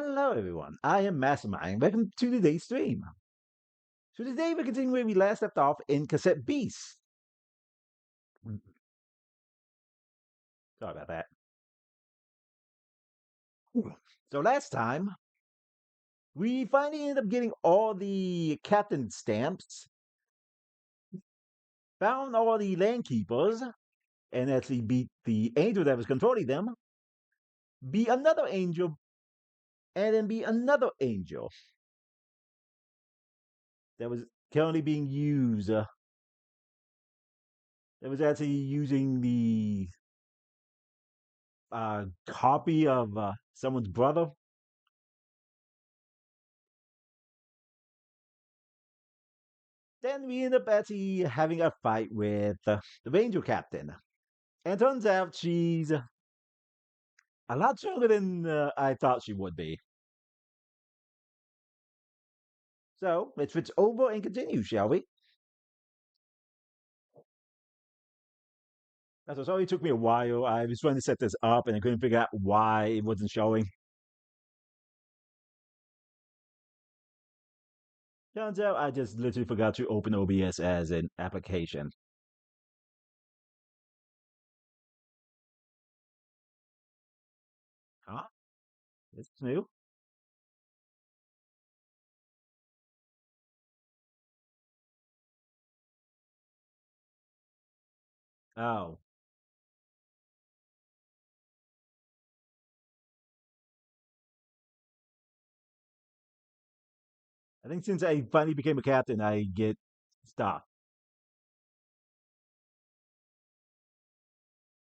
Hello, everyone. I am Mastermind. Welcome to today's stream. So today we're continuing where we last left off in Cassette Beasts. Sorry about that. So last time we finally ended up getting all the captain stamps, found all the land keepers, and actually beat the angel that was controlling them, be another angel, and then be another angel that was currently being used. That was actually using the copy of someone's brother. Then we end up actually having a fight with the Ranger Captain. And turns out she's a lot stronger than I thought she would be. So let's switch over and continue, shall we? That's sorry it took me a while. I was trying to set this up and I couldn't figure out why it wasn't showing. Turns out I just literally forgot to open OBS as an application. Huh? This is new. Oh. I think since I finally became a captain, I get stuck.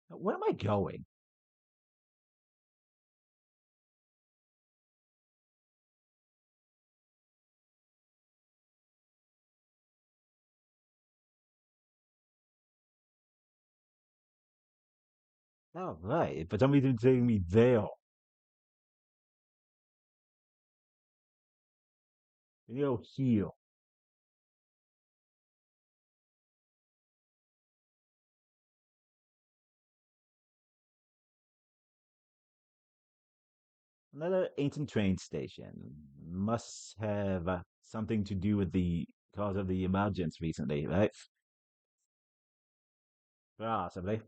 Where am I going? Oh, right. For some reason, it's taking me there. Here. Another ancient train station. Must have something to do with the cause of the emergence recently, right? Possibly.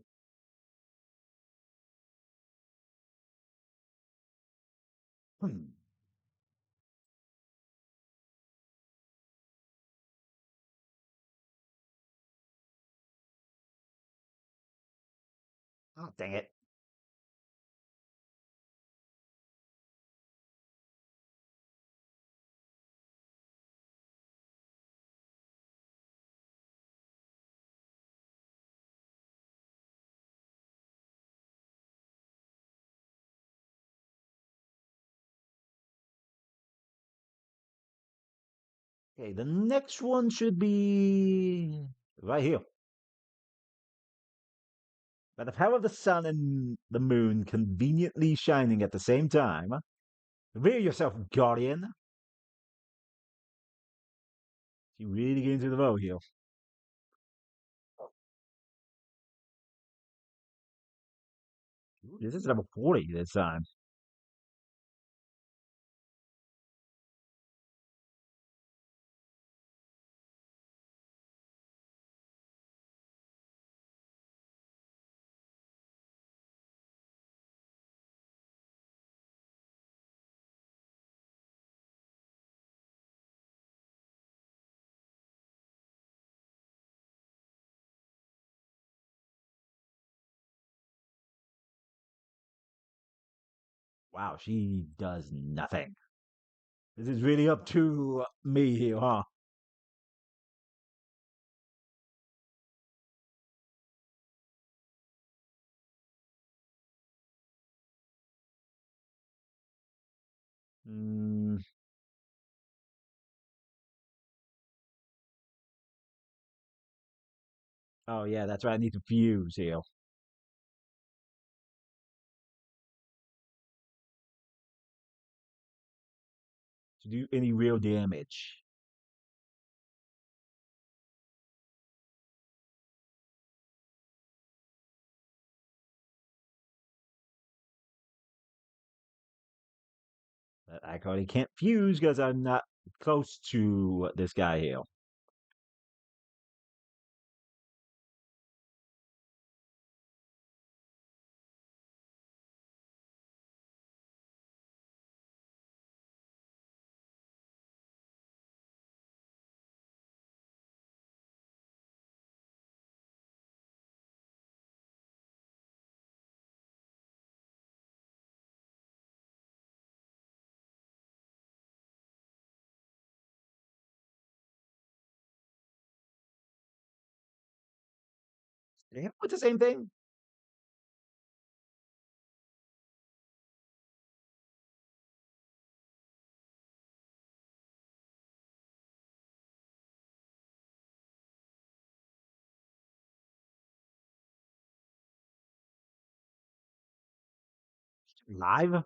Hmm. Oh, dang it. Okay, the next one should be right here. By the power of the sun and the moon conveniently shining at the same time, reveal yourself, Guardian. She really getting to the road here. Ooh, this is number 40 this time. Wow, she does nothing. This is really up to me here, huh? Mm, oh, yeah, that's right. I need to fuse here to do any real damage. But I currently can't fuse because I'm not close to this guy here. Yeah, it's the same thing. Live?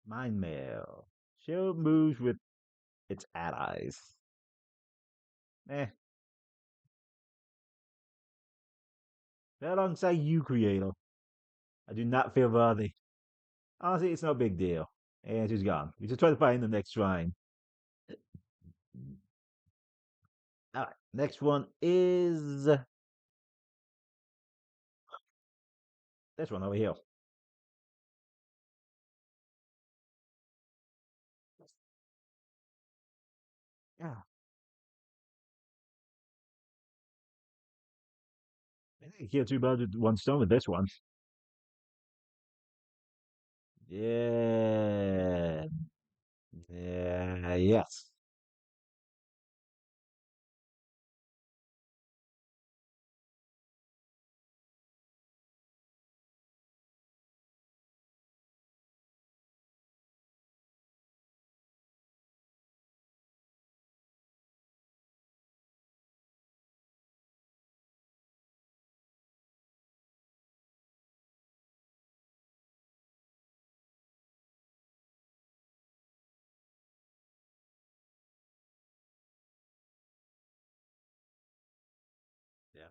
Mind mail. Shield moves with its allies. Eh, alongside you, creator. I do not feel worthy. Honestly, it's no big deal. And she's gone. We just try to find the next shrine. Alright, next one is this one over here. Yeah, I think you kill two birds with one stone with this one. Yeah. Yeah, yes. Yeah.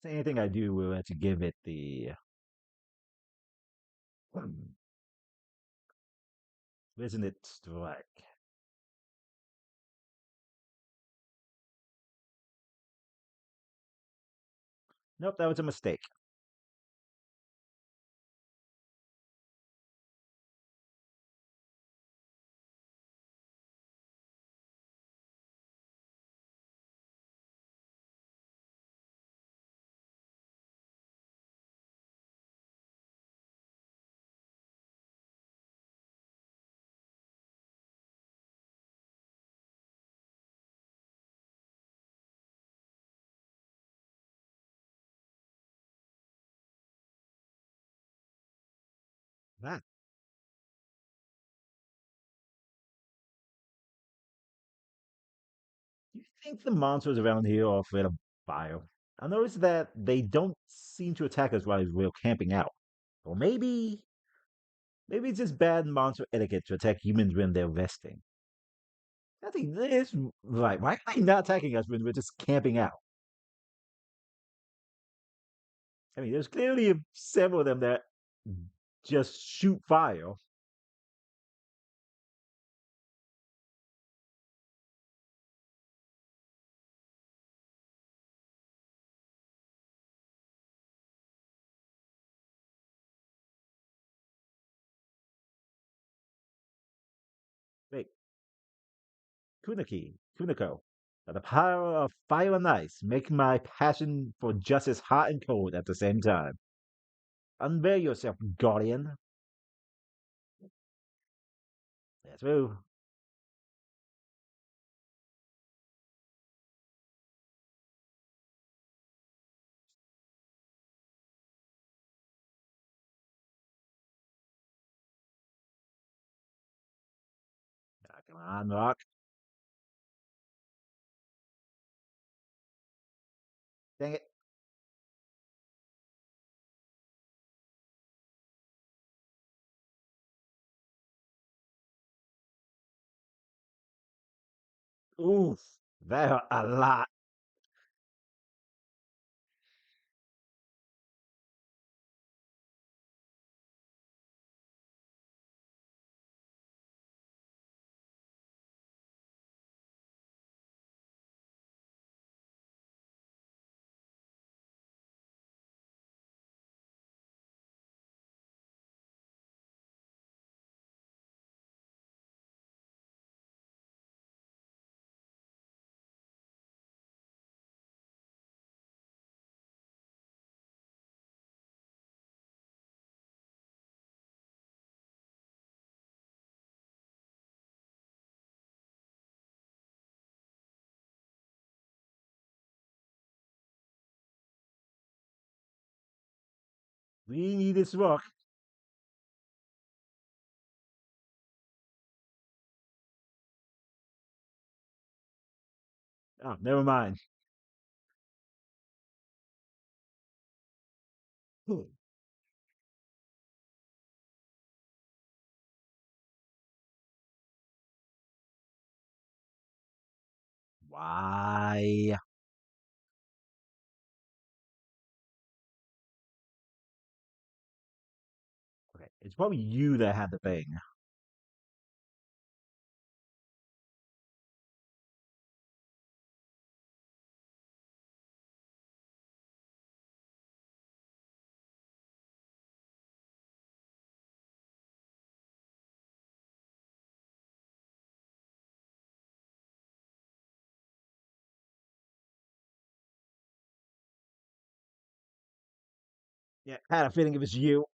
So anything I do will have to give it the isn't it strike? Nope, that was a mistake. That. Do you think the monsters around here are afraid of fire? I noticed that they don't seem to attack us while we're camping out. Or maybe it's just bad monster etiquette to attack humans when they're resting. I think this right. Why are they not attacking us when we're just camping out? I mean, there's clearly several of them that just shoot fire. Wait, Kuniko. The power of fire and ice, making my passion for justice hot and cold at the same time. Unveil yourself, Guardian. That's true. Ah, come on, Rock. Dang it. Oof. That hurt a lot. We need this rock. Oh, never mind. Hmm. Why? Okay, it's probably you that had the thing. Yeah, I had a feeling it was you.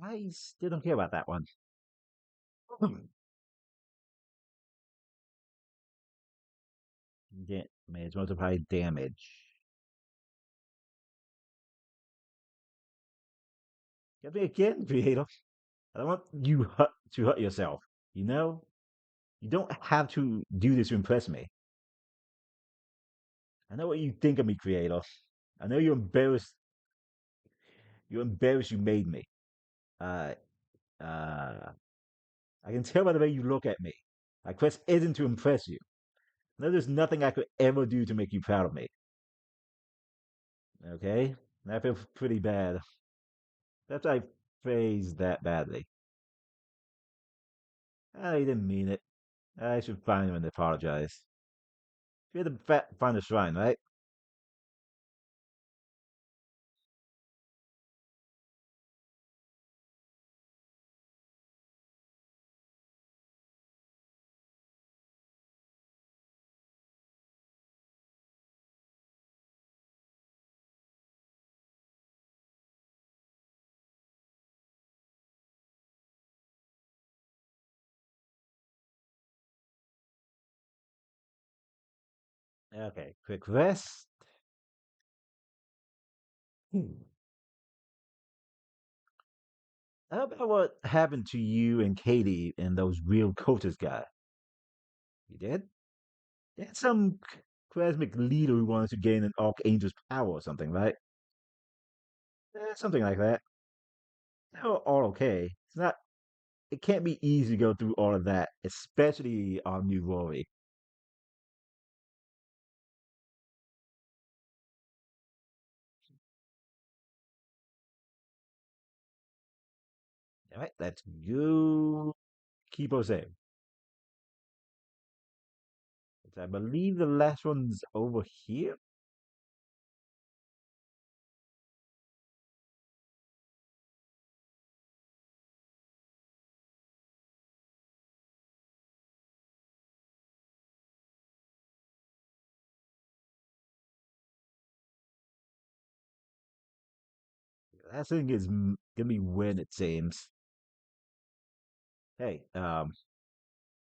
I still don't care about that one. Damage, multiply damage. Get me again, creator. I don't want you to hurt yourself. You know? You don't have to do this to impress me. I know what you think of me, creator. I know you're embarrassed. You're embarrassed you made me. Uh, uh, I can tell by the way you look at me. My quest isn't to impress you. I know there's nothing I could ever do to make you proud of me. Okay? I feel pretty bad. Perhaps I phrased that badly. I didn't mean it. I should find him and apologize. You're the find the shrine, right? Okay, quick rest. Hmm. How about what happened to you and Katie and those real cultist guy? You did? You had some cosmic leader who wanted to gain an archangel's power or something, right? Something like that. They were all okay. It's not. It can't be easy to go through all of that, especially on New Rory. All right, let's go. Keep us safe. I believe the last one's over here. That thing is gonna be when it seems. Hey,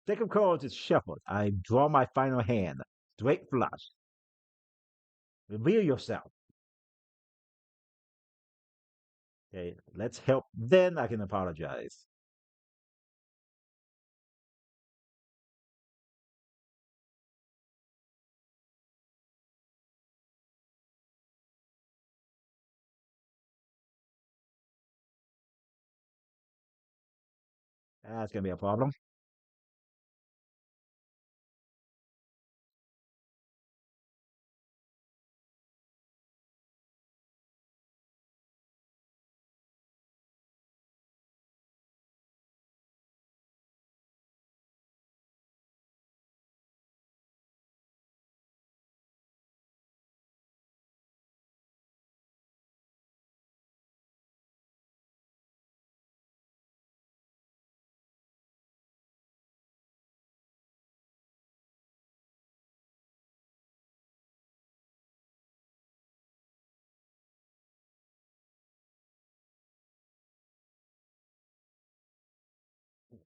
deck of cards is shuffled. I draw my final hand. Straight flush. Reveal yourself. Okay, let's help. Then I can apologize. That's gonna be a problem.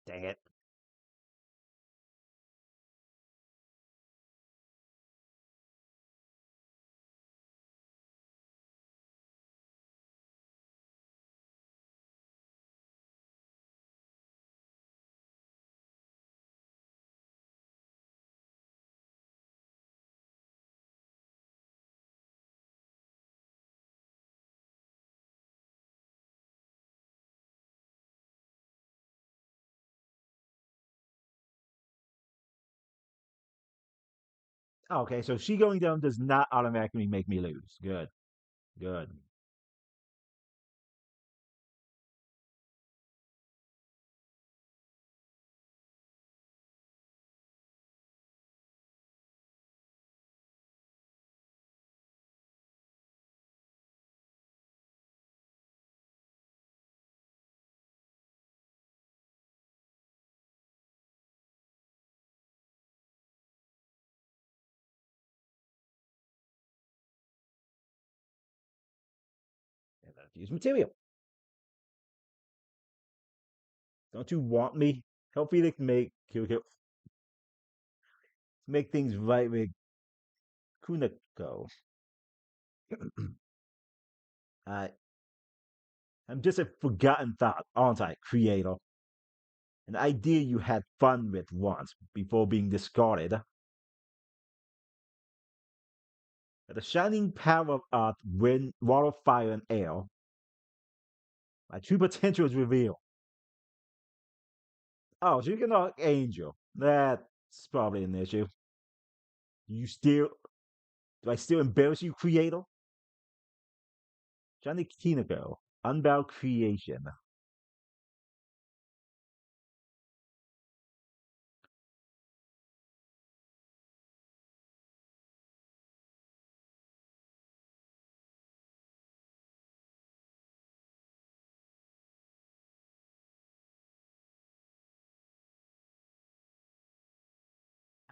Dang it. Okay, so she going down does not automatically make me lose. Good, good. And then use material. Don't you want me? Help Felix make things right with Kunako. I I'm just a forgotten thought, aren't I, creator? An idea you had fun with once before being discarded. The shining power of earth, wind, water, fire, and air. My true potential is revealed. Oh, so you can angel. That's probably an issue. You still do I still embarrass you, creator? Johnny Kinako, unbound creation.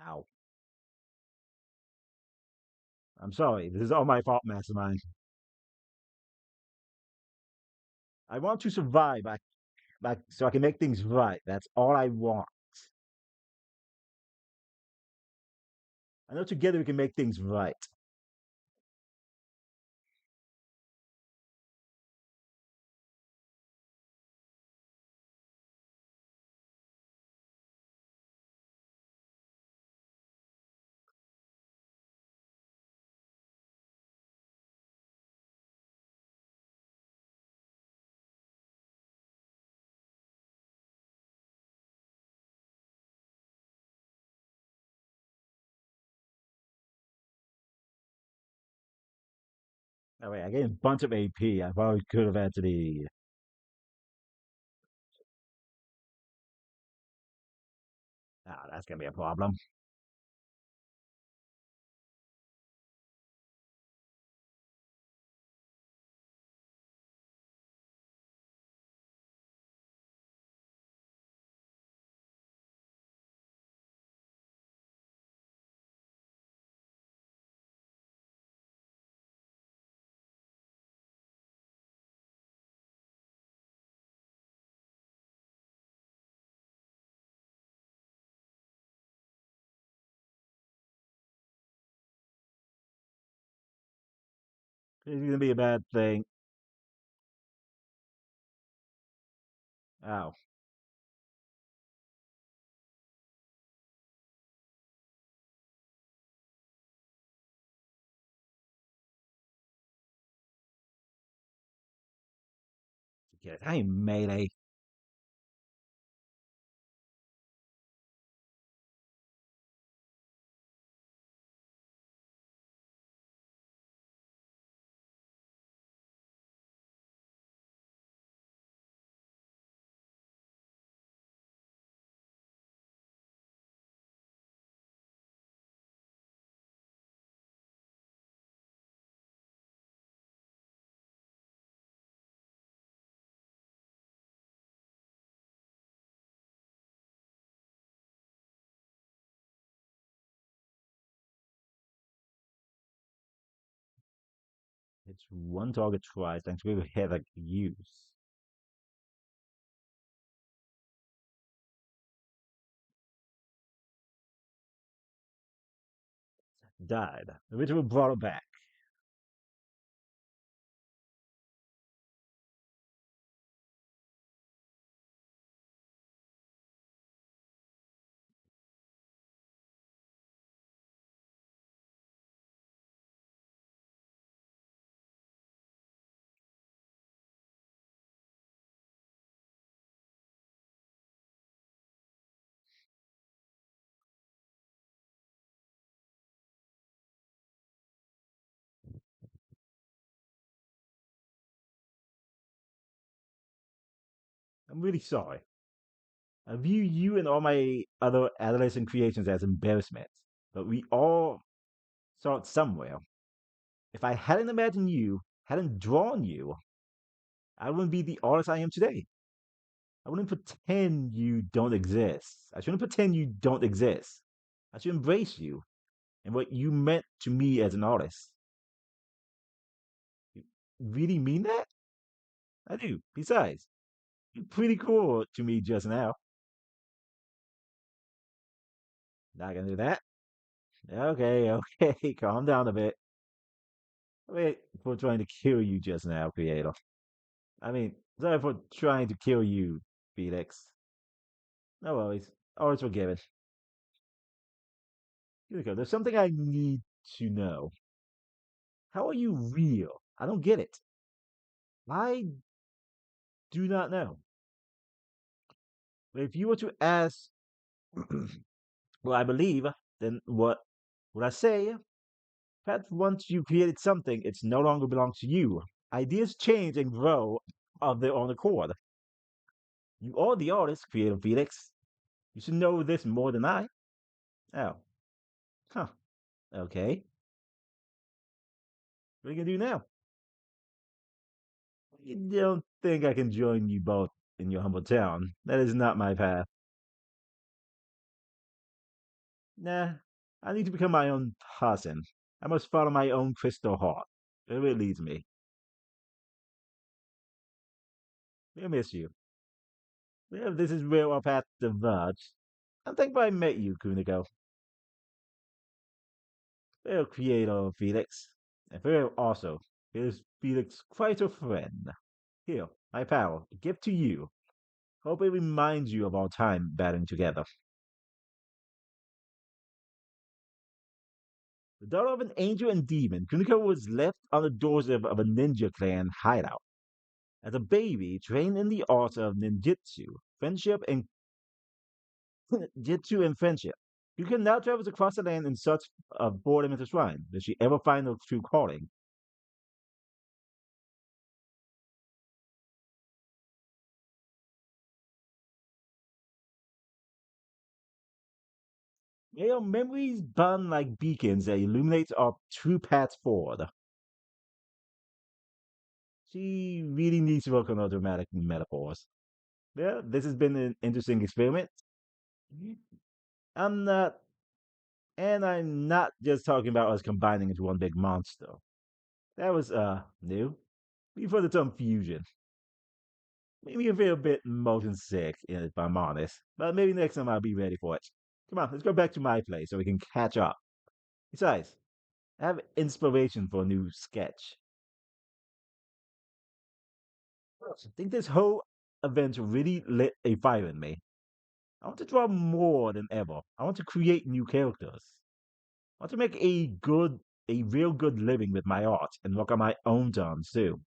Ow. I'm sorry. This is all my fault, Mastermind. I want to survive. So I can make things right. That's all I want. I know together we can make things right. Oh wait, I gained a bunch of AP. I probably could have actually. Ah, that's gonna be a problem. It's gonna be a bad thing. Oh, yes, I am melee. It's one target twice. Thanks we have a use. Died. The ritual brought it back. I'm really sorry. I view you and all my other adolescent creations as embarrassments, but we all start somewhere. If I hadn't imagined you, hadn't drawn you, I wouldn't be the artist I am today. I wouldn't pretend you don't exist. I shouldn't pretend you don't exist. I should embrace you and what you meant to me as an artist. You really mean that? I do. Besides, you're pretty cool to me just now. Not gonna do that. Okay, okay, calm down a bit. Wait for trying to kill you just now, creator. I mean, sorry for trying to kill you, Felix. No worries. Always forgiven. Here we go. There's something I need to know. How are you real? I don't get it. I do not know. But if you were to ask, well, I believe, then what would I say? Perhaps once you created something, it's no longer belongs to you. Ideas change and grow of their own accord. You are the artist, Creative Felix. You should know this more than I. Oh, huh. Okay. What are you gonna do now? You don't think I can join you both in your humble town? That is not my path. Nah, I need to become my own person. I must follow my own crystal heart. Wherever it leads me. I miss you. Well, this is where our paths diverge. I'm thankful I met you, Kuniko. Well, creator Felix. And well, also, is Felix quite a friend? Here, my power, a gift to you. Hope it reminds you of our time battling together. The daughter of an angel and demon, Kuniko was left on the doorstep of a ninja clan hideout. As a baby, trained in the arts of ninjutsu, friendship and jitsu and friendship. You can now travel across the land in search of boredom at the shrine. Does she ever find her true calling? May our memories burn like beacons that illuminate our true paths forward. She really needs to work on her dramatic metaphors. Yeah, this has been an interesting experiment. I'm not, and I'm not just talking about us combining into one big monster. That was new. Before the term fusion. Made me feel a bit motion sick, if I'm honest. But maybe next time I'll be ready for it. Come on, let's go back to my place so we can catch up. Besides, I have inspiration for a new sketch. I think this whole event really lit a fire in me. I want to draw more than ever. I want to create new characters. I want to make a real good living with my art and work on my own terms too.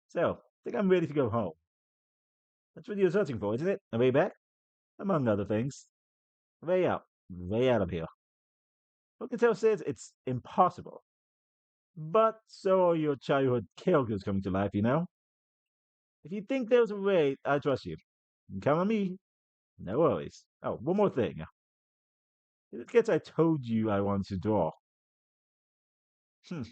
So, I think I'm ready to go home. That's what you're searching for, isn't it? A way back? Among other things. Way out. Way out of here. Hokuto says it's impossible. But so are your childhood characters coming to life, you know? If you think there's a way, I trust you. Count on me. No worries. Oh, one more thing. It gets I told you I wanted to draw. Hmm.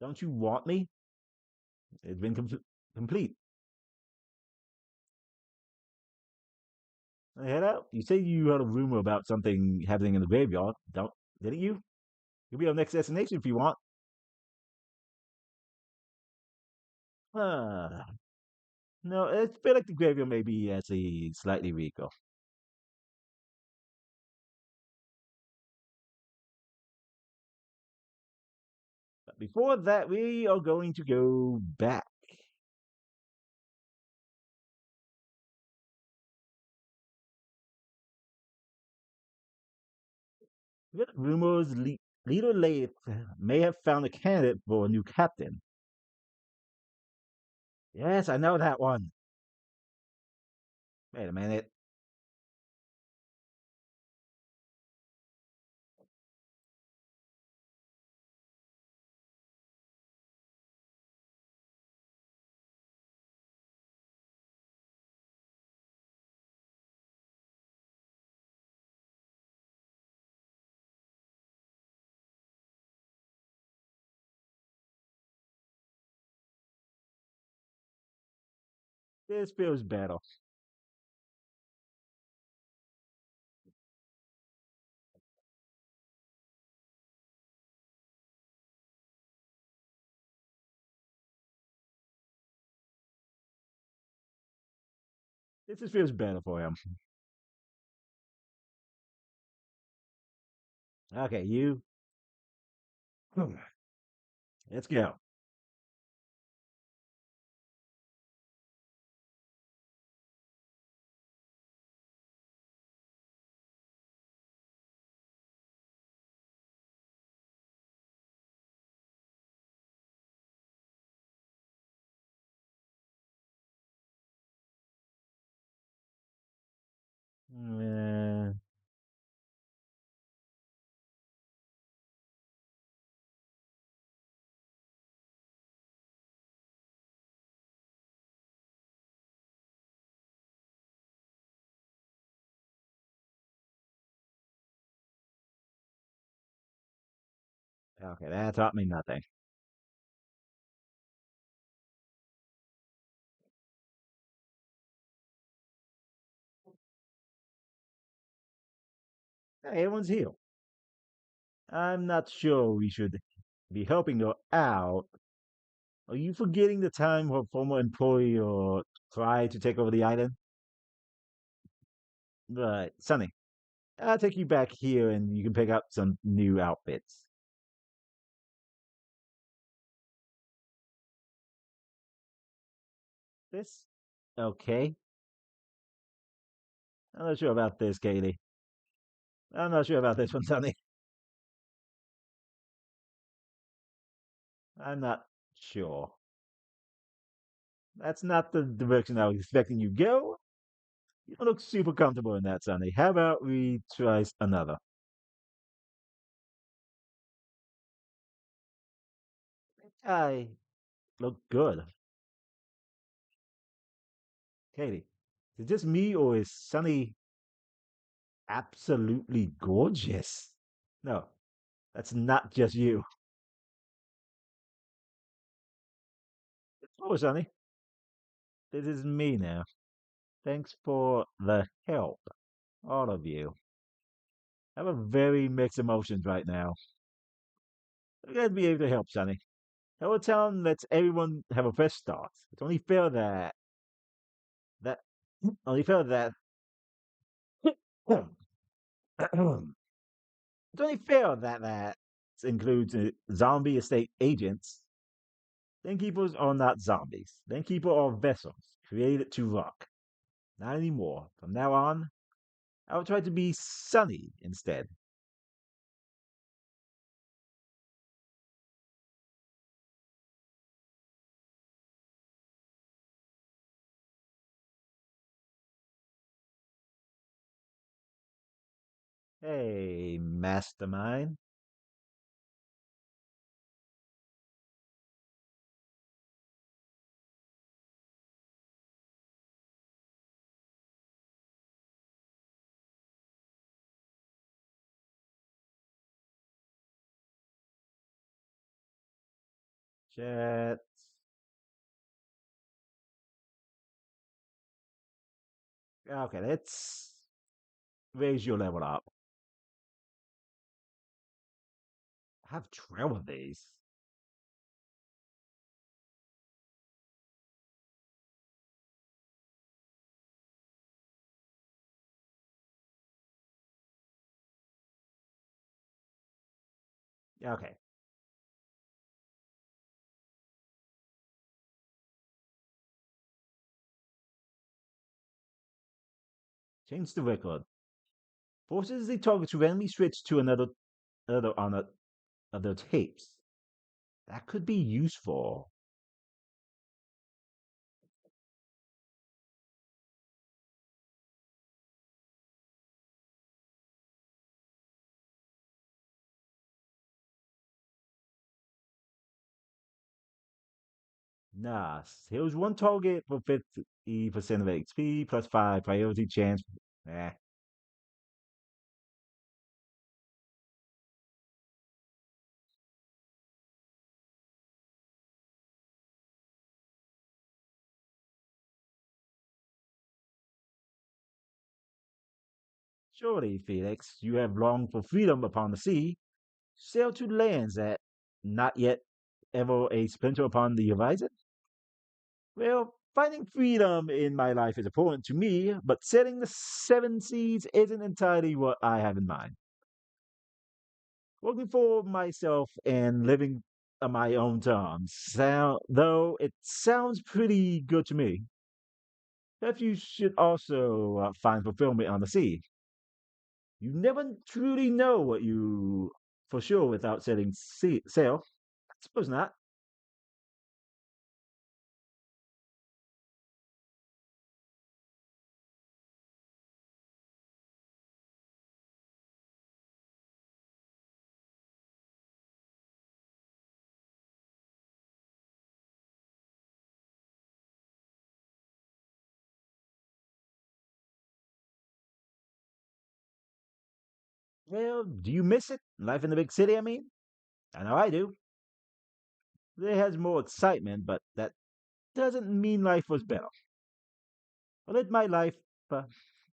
Don't you want me? It's been complete. I head out. You say you heard a rumor about something happening in the graveyard. Don't, didn't you? You'll be our next destination if you want. Ah, no, it's feel like the graveyard may be actually slightly weaker. But before that, we are going to go back. With rumors, Leader Leith may have found a candidate for a new captain. Yes, I know that one. Wait a minute. This feels better. This just feels better for him. Okay, you. Let's go. Uh, okay, that taught me nothing. Hey, everyone's here. I'm not sure we should be helping her out. Are you forgetting the time her former employee or tried to take over the island? Right, Sonny. I'll take you back here and you can pick up some new outfits. This? Okay. I'm not sure about this, Katie. I'm not sure about this one, Sonny. I'm not sure. That's not the direction I was expecting you to go. You don't look super comfortable in that, Sonny. How about we try another? I look good. Katie, is it just me or is Sonny absolutely gorgeous? No, that's not just you. Oh, Sonny, this is me now. Thanks for the help, all of you. I have a very mixed emotions right now. You guys be able to help, Sonny. Our town lets everyone have a fresh start. It's only fair that only fair that it's only fair that includes zombie estate agents. Keepers are not zombies. Keepers are vessels created to rock. Not anymore. From now on, I'll try to be sunny instead. Hey, mastermind. Chat. Okay, let's raise your level up. Have 12 of these. Okay, change the record. Forces the target to randomly switch to another on other tapes. That could be useful. Nah, here's one target for 50% of XP plus 5 priority chance. Eh. Surely, Felix, you have longed for freedom upon the sea. Sail to lands that not yet ever a splinter upon the horizon? Well, finding freedom in my life is important to me, but setting the seven seas isn't entirely what I have in mind. Working for myself and living on my own terms, though it sounds pretty good to me. Perhaps you should also find fulfillment on the sea. You never truly know what you for sure without setting sail. I suppose not. Well, do you miss it? Life in the big city, I mean? I know I do. It has more excitement, but that doesn't mean life was better. I lived my life.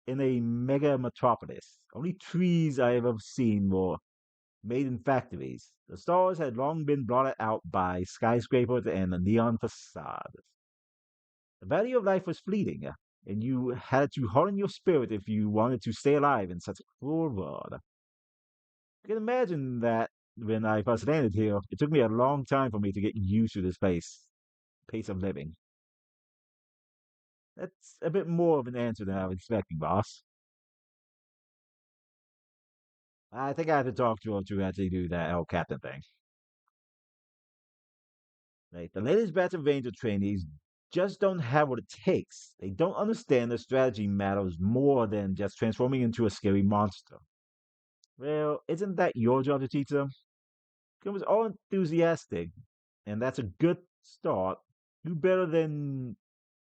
in a mega metropolis. Only trees I have ever seen were made in factories. The stars had long been blotted out by skyscrapers and neon facades. The value of life was fleeting, and you had to harden your spirit if you wanted to stay alive in such a cruel world. You can imagine that when I first landed here, it took me a long time for me to get used to this pace of living. That's a bit more of an answer than I was expecting, boss. I think I have to talk to her to actually do that El Captain thing. Like, the latest batch of Ranger trainees just don't have what it takes. They don't understand that strategy matters more than just transforming into a scary monster. Well, isn't that your job to teach them? Come was all enthusiastic, and that's a good start. Do better than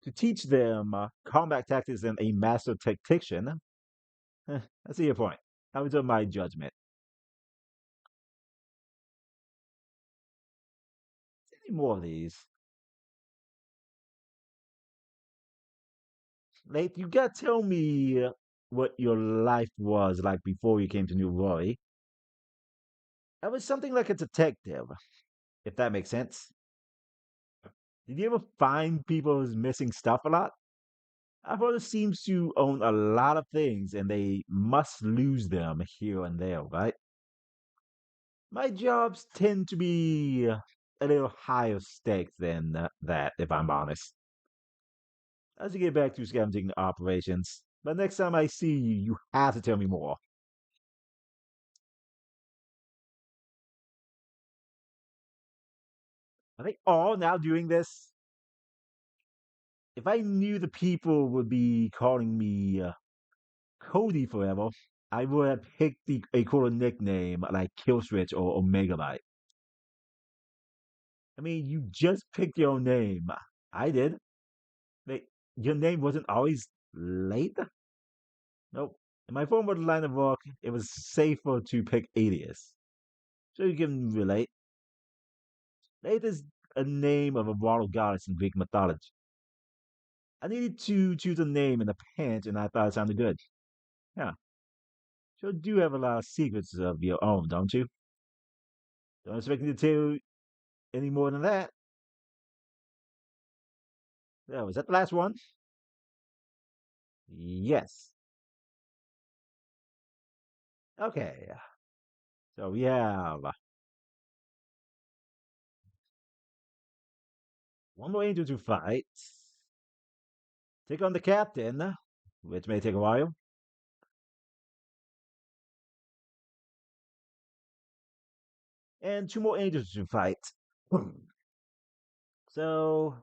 to teach them combat tactics than a master tactician. I see your point. I was on my judgment. Any more of these? Nate, you gotta tell me what your life was like before you came to New Roy. I was something like a detective, if that makes sense. Did you ever find people's missing stuff a lot? Our brother seems to own a lot of things, and they must lose them here and there, right? My jobs tend to be a little higher stakes than that, if I'm honest. As you get back to scavenging operations, but next time I see you, you have to tell me more. Are they all now doing this? If I knew the people would be calling me Cody forever, I would have picked a cooler nickname like Killswitch or Omega Light. I mean, you just picked your own name. I did. Wait, your name wasn't always late? Nope. In my former line of work, it was safer to pick alias. So you can relate. Late is a name of a royal goddess in Greek mythology. I needed to choose a name in a pinch, and I thought it sounded good. Yeah. So you do have a lot of secrets of your own, don't you? Don't expect me to tell you any more than that. Yeah, was that the last one? Yes. Okay. So we have one more angel to fight. Take on the captain, which may take a while, and two more angels to fight. So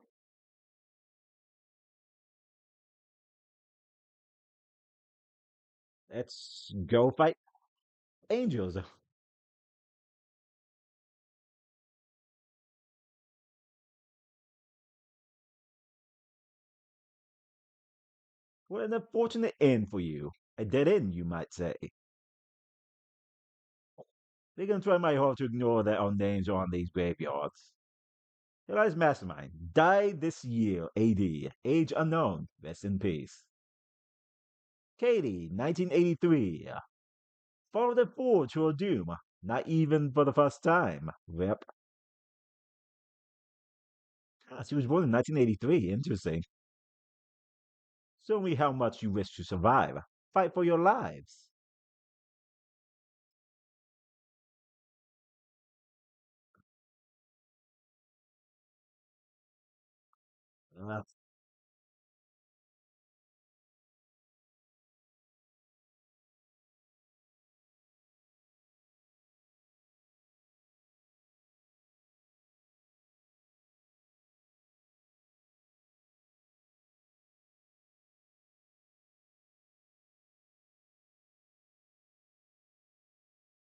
let's go fight angels. What an unfortunate end for you. A dead end, you might say. They can try my hard to ignore that our names are on these graveyards. Eli's mastermind died this year, AD, age unknown. Rest in peace. Katie, 1983. Followed the forge to her doom. Not even for the first time. Rip. Ah, she was born in 1983. Interesting. Show me how much you wish to survive. Fight for your lives. Uh,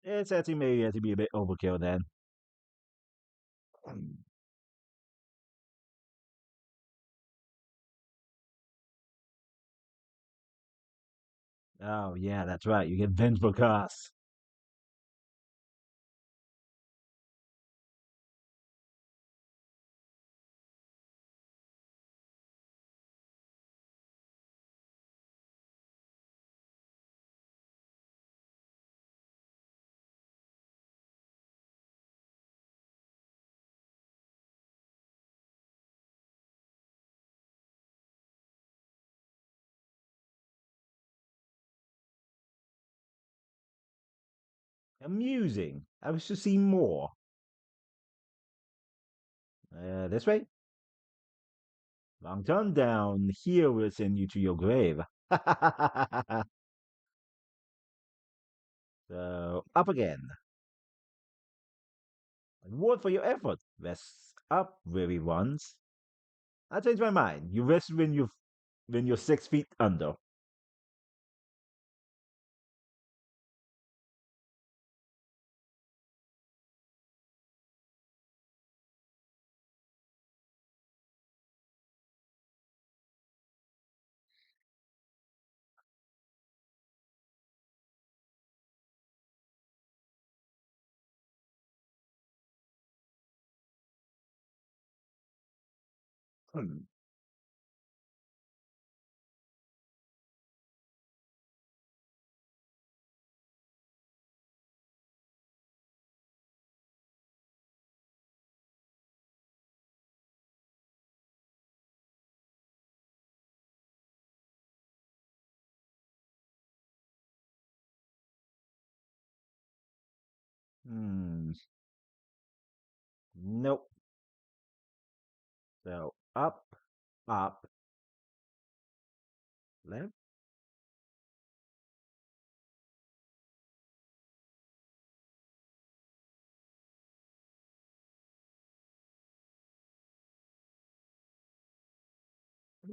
it's actually maybe had to be a bit overkill then. Oh yeah, that's right. You get vengeful costs. Amusing. I wish to see more. This way? Long turn down. Here will send you to your grave. So, up again. Reward for your effort. Rest up, weary ones. I changed my mind. You rest when you're 6 feet under. Hmm. Hmm. Nope. So up, left.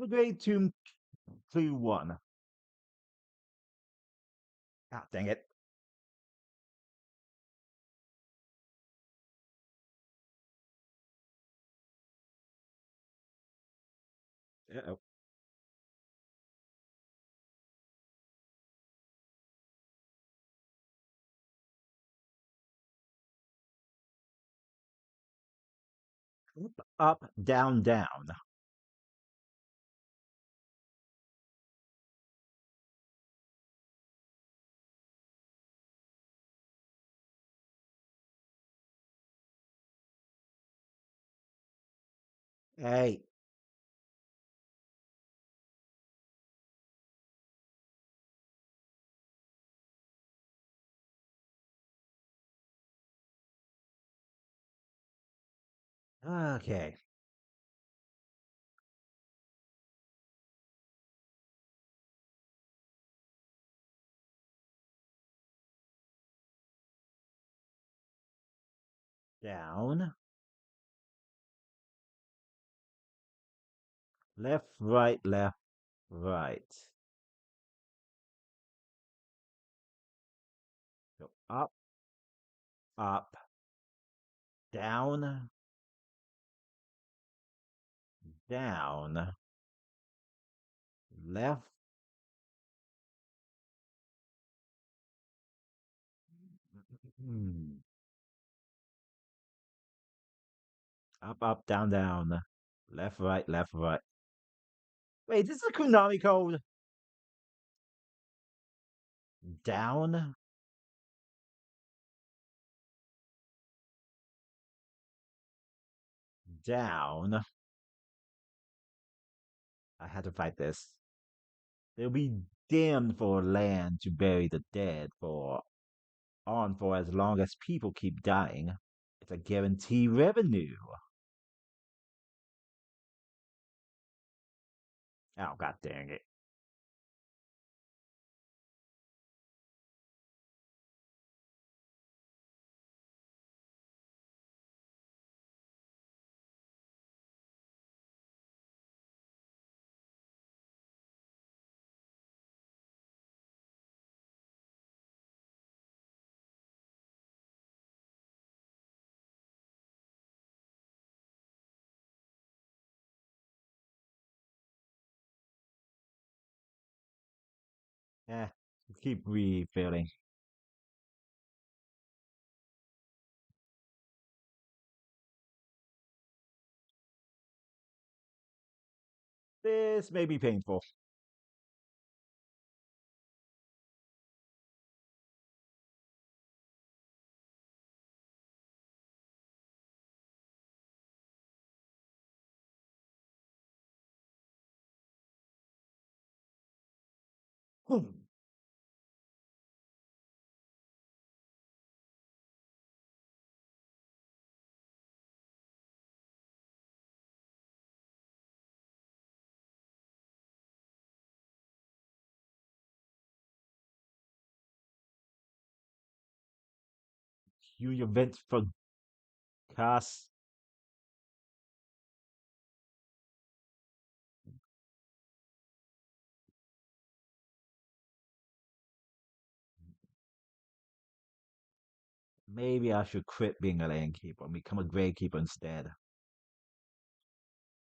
Grade two, clue one. Ah, dang it. Uh-oh. Up, down, down. Hey. Okay. Down. Left, right, left, right. So up, down, down, left. Hmm. Up, down, down. Left, right, left, right. Wait, this is a Konami code. Down, down. I had to fight this. They'll be damned for land to bury the dead for as long as people keep dying. It's a guarantee revenue. Oh, god dang it. Eh, keep refilling. This may be painful. Hmm. You events for Cass. Maybe I should quit being a lane keeper and become a grade keeper instead.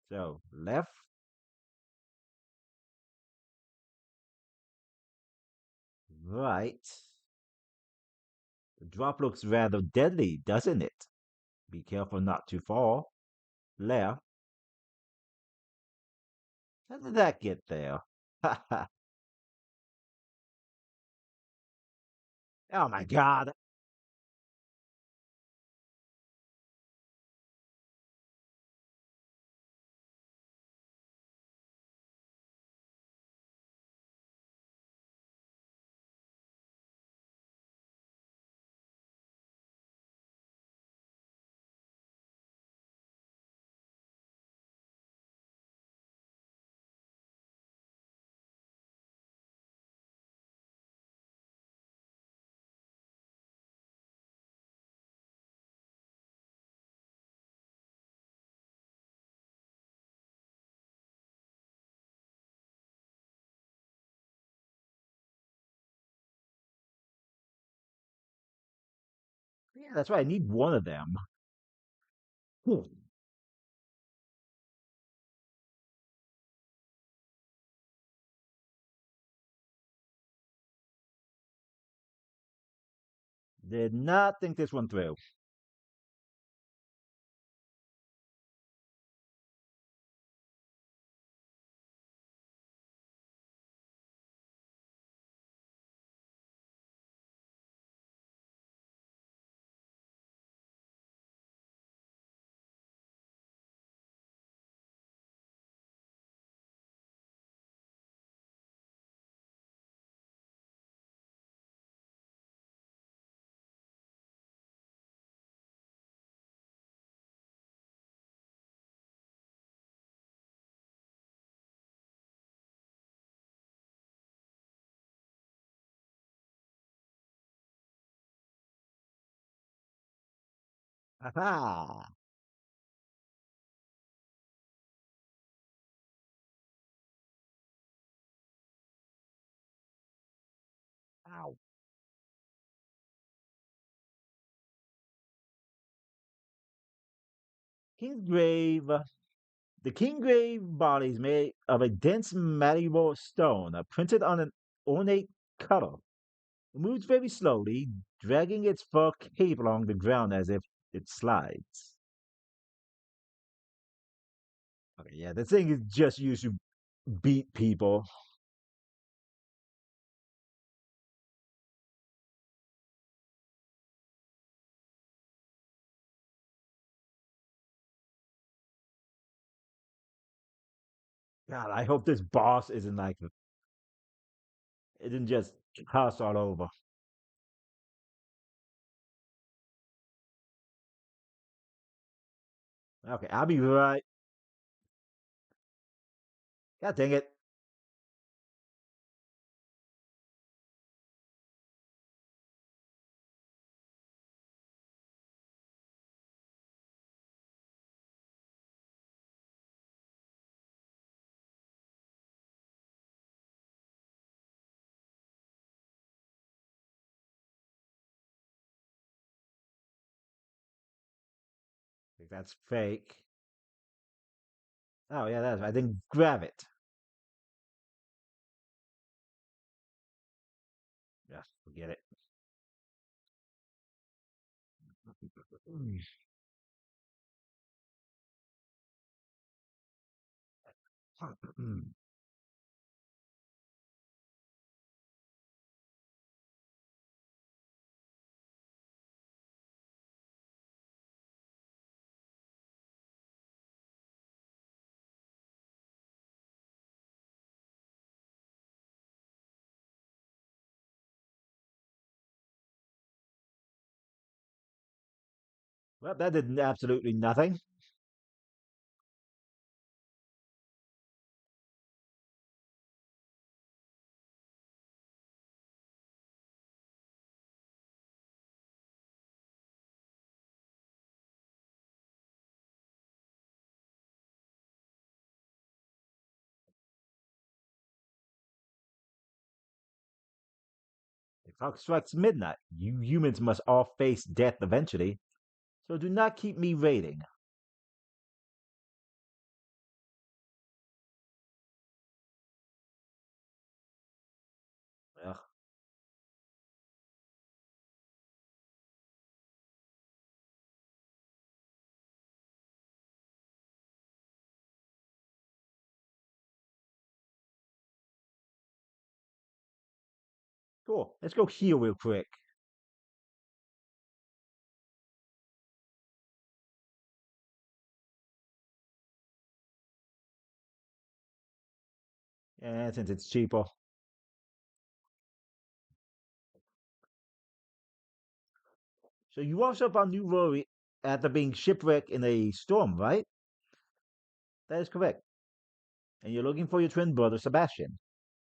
So, left, right. The drop looks rather deadly, doesn't it? Be careful not to fall. Left. How did that get there? Oh my god. Yeah, that's right. I need one of them. Hmm. Did not think this one through. Aha! Ow. Kingsgrave. The Kinggrave body is made of a dense malleable stone printed on an ornate cutter. It moves very slowly, dragging its fur cape along the ground as if it slides. Okay, yeah, this thing is just used to beat people. God, I hope this boss isn't like it didn't just cuss all over. Okay, I'll be right. God dang it. Think that's fake. Oh yeah, that's I think grab it. Yeah, forget it. Well, that did absolutely nothing. Clock strikes midnight. You humans must all face death eventually, so do not keep me waiting. Ugh, cool. Let's go heal real quick. And since it's cheaper. So you wash up on New Rory after being shipwrecked in a storm, right? That is correct. And you're looking for your twin brother, Sebastian.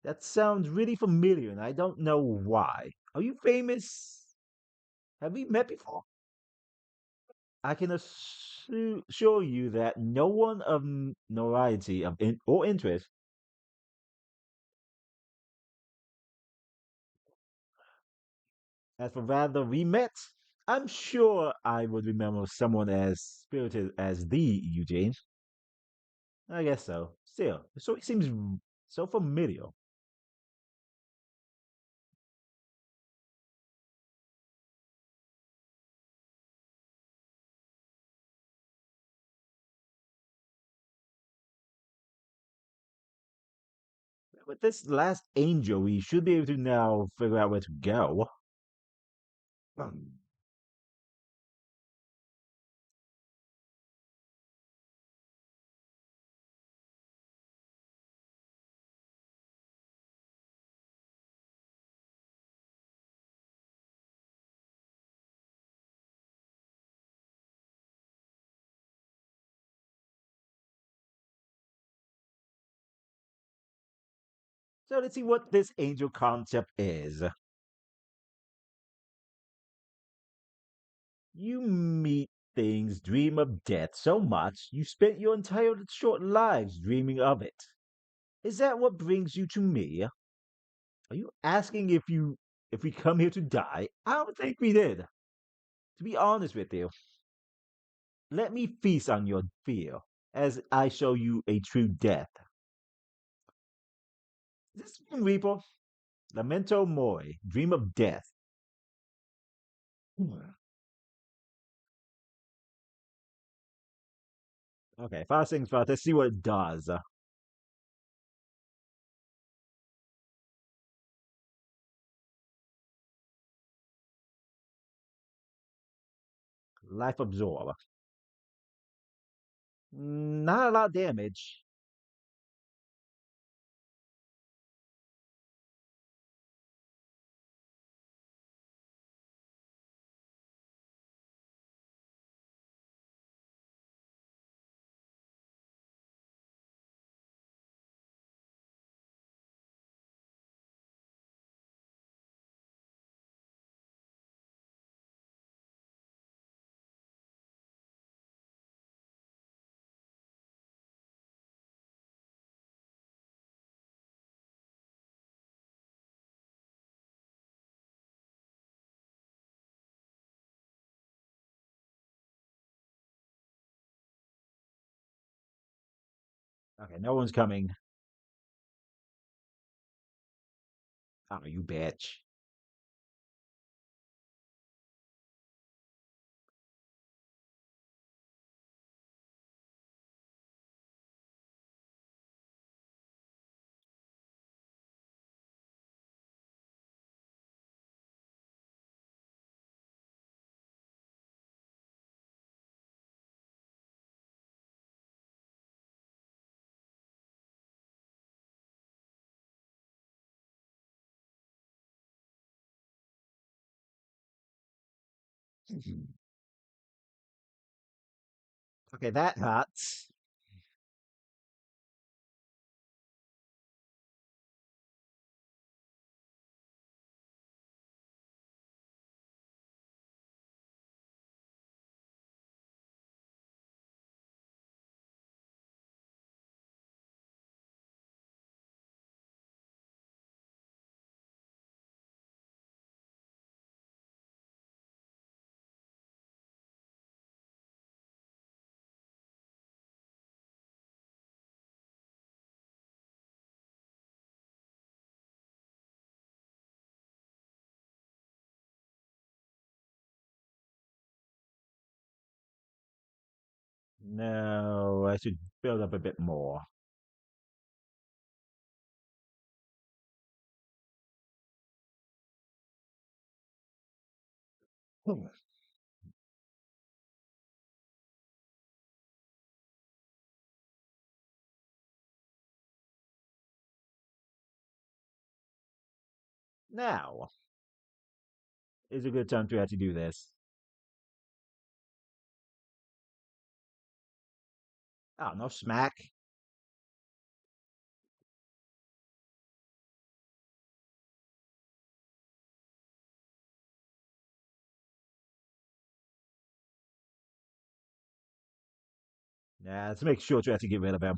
That sounds really familiar, and I don't know why. Are you famous? Have we met before? I can assure you that no one of notoriety or interest. As for rather we met, I'm sure I would remember someone as spirited as thee, Eugene. I guess so. Still, so it seems so familiar. With this last angel, we should be able to now figure out where to go. Hmm. So let's see what this angel concept is. You meet things, dream of death so much, you spent your entire short lives dreaming of it. Is that what brings you to me? Are you asking if we come here to die? I don't think we did. To be honest with you, let me feast on your fear as I show you a true death. This one, Reaper, Lamento Mori, dream of death. Okay, first things first, let's see what it does. Life absorb. Not a lot of damage. Okay, no one's coming. Oh, you bitch. Okay, that hurts. No, I should build up a bit more. Hmm. Now is a good time to actually do this. Oh, no smack. Yeah, let's make sure to actually get rid of him.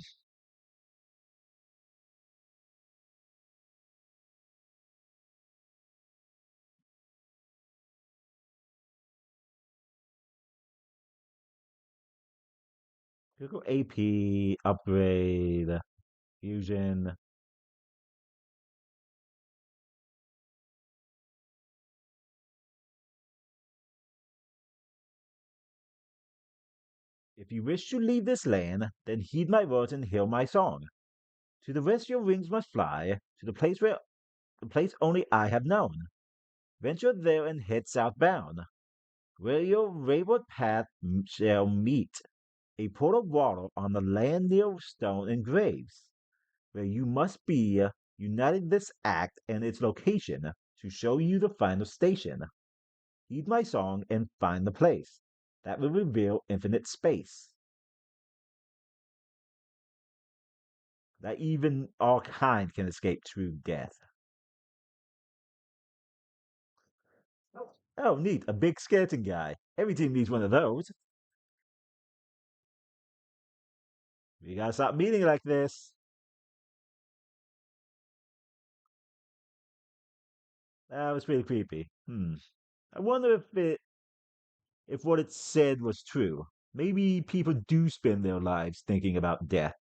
Google AP, upgrade, fusion. If you wish to leave this land, then heed my words and hear my song. To the west your wings must fly, to the place only I have known. Venture there and head southbound, where your wayward path shall meet a pool of water on the land near stone and graves, where you must be united this act and its location to show you the final station. Heed my song and find the place that will reveal infinite space, that even all kind can escape true death. Oh, neat, a big skeleton guy. Every team needs one of those. We gotta stop meeting like this. That was pretty creepy. I wonder if what it said was true. Maybe people do spend their lives thinking about death.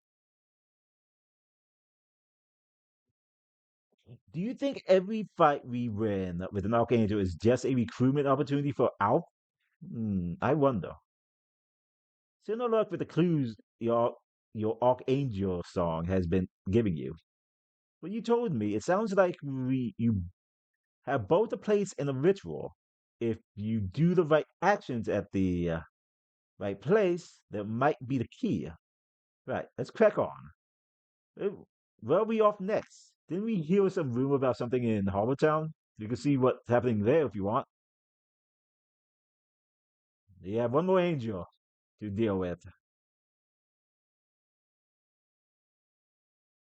Do you think every fight we win with an archangel is just a recruitment opportunity for Alf? I wonder. So no luck with the clues your archangel song has been giving you. What you told me, it sounds like you have both a place and a ritual. If you do the right actions at the right place, that might be the key. Right, let's crack on. Uh, Where are we off next? Didn't we hear some rumor about something in Harbortown? You can see what's happening there if you want. You have one more angel to deal with.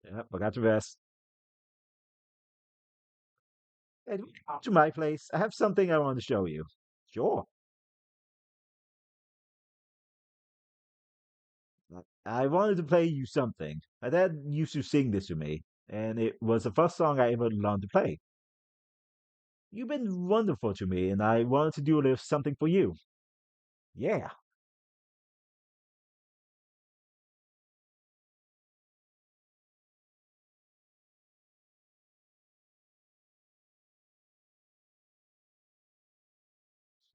Yep, I got your rest. Hey, come to my place. I have something I want to show you. Sure. I wanted to play you something. My dad used to sing this to me, and it was the first song I ever learned to play. You've been wonderful to me, and I wanted to do a little something for you. Yeah,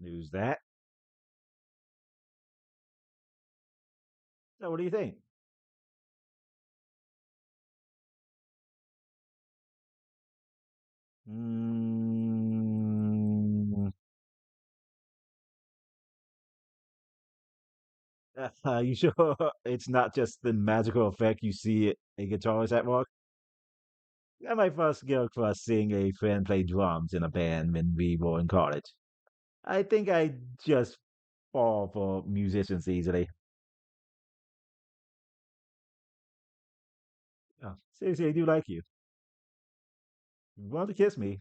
snooze that. So, what do you think? Mm, you sure it's not just the magical effect you see a guitarist at work? Got my first gig for seeing a friend play drums in a band when we were in college. I think I just fall for musicians easily. Oh, seriously, I do like you. You want to kiss me?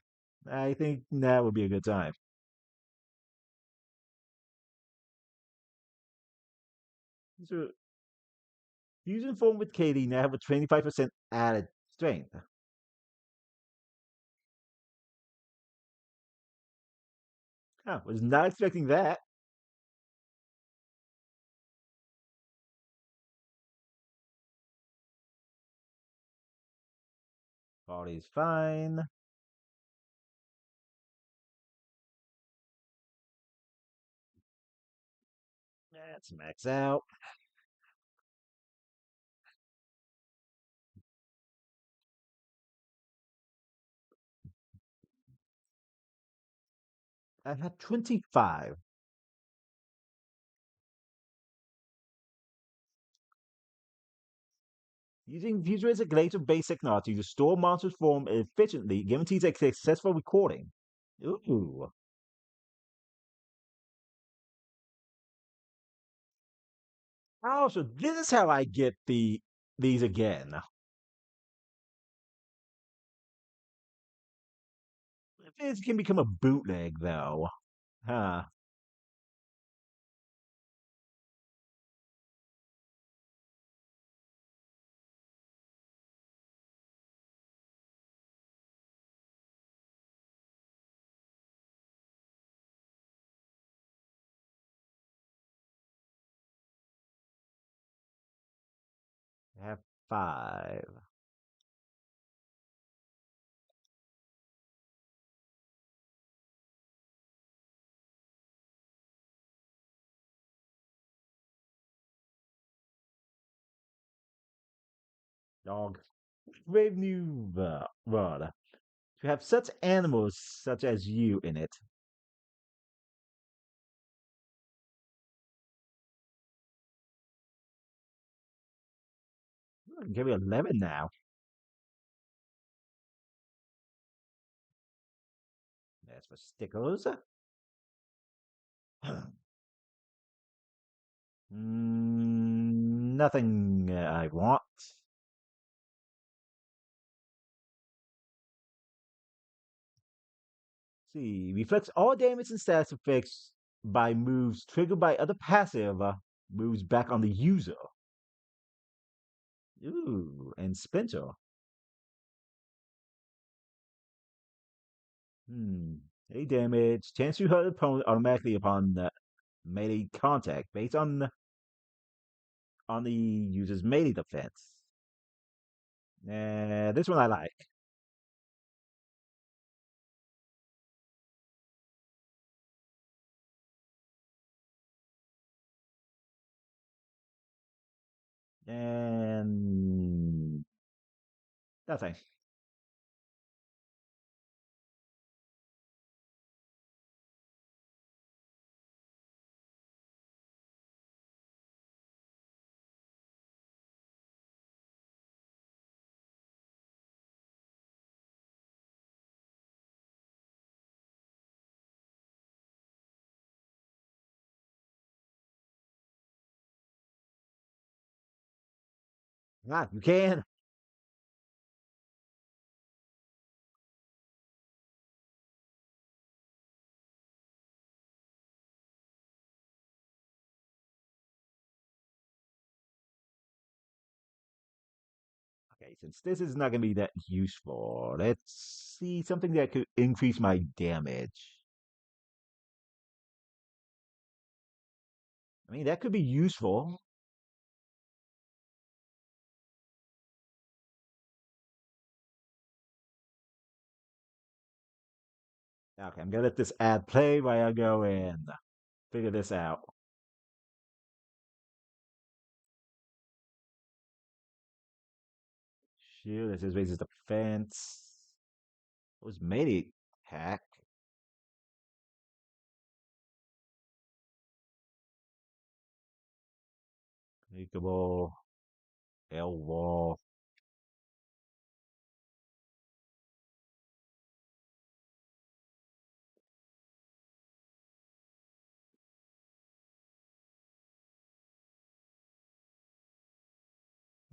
I think now would be a good time. So, fusion form with Katie now have a 25% added strength. Oh, was not expecting that. Party's fine. Let's max out. I had 25. Using futuristic laser-based technology to store monsters' form efficiently guarantees a successful recording. Ooh. Also, this is how I get these again. This can become a bootleg, though. Huh. I have 5. Dog. Brave new world. To have such animals such as you in it. Give me 11 now. That's for stickers. Nothing I want. See, reflects all damage and status effects by moves triggered by other passive moves back on the user. Ooh, and Splinter. Hmm. Any damage. Chance to hurt opponent automatically upon melee contact based on the user's melee defense. This one I like. And nothing. Ah, you can. Okay, since this is not going to be that useful, let's see something that could increase my damage. I mean, that could be useful. Okay, I'm gonna let this ad play while I go and figure this out. Shield, this is raises defense. What was melee hack? Clickable, L wall.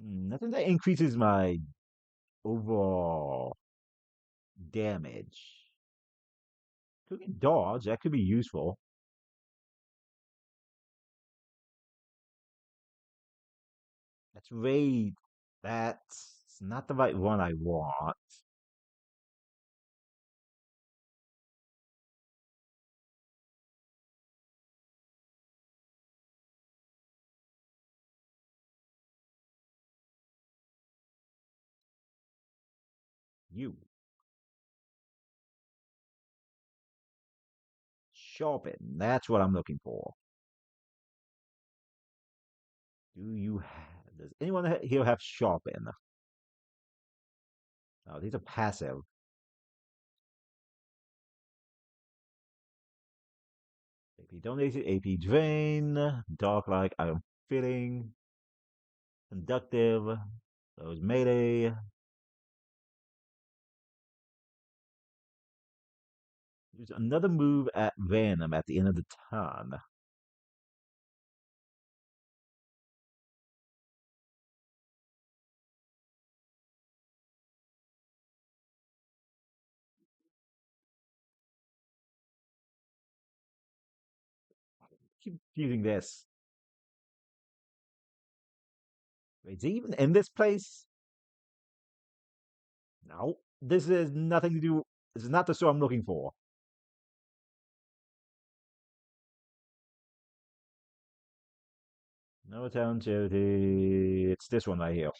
Nothing that increases my overall damage. Could get dodge, that could be useful. That's raid. That's not the right one I want. You. Sharpen. That's what I'm looking for. Does anyone here have sharpen? Oh, these are passive. AP donated, AP drain, dark like I'm feeling, conductive, those melee. Use another move at random at the end of the turn. Keep using this. Wait, is he even in this place? No. This is nothing to do. This is not the show I'm looking for. No town charity. It's this one right here.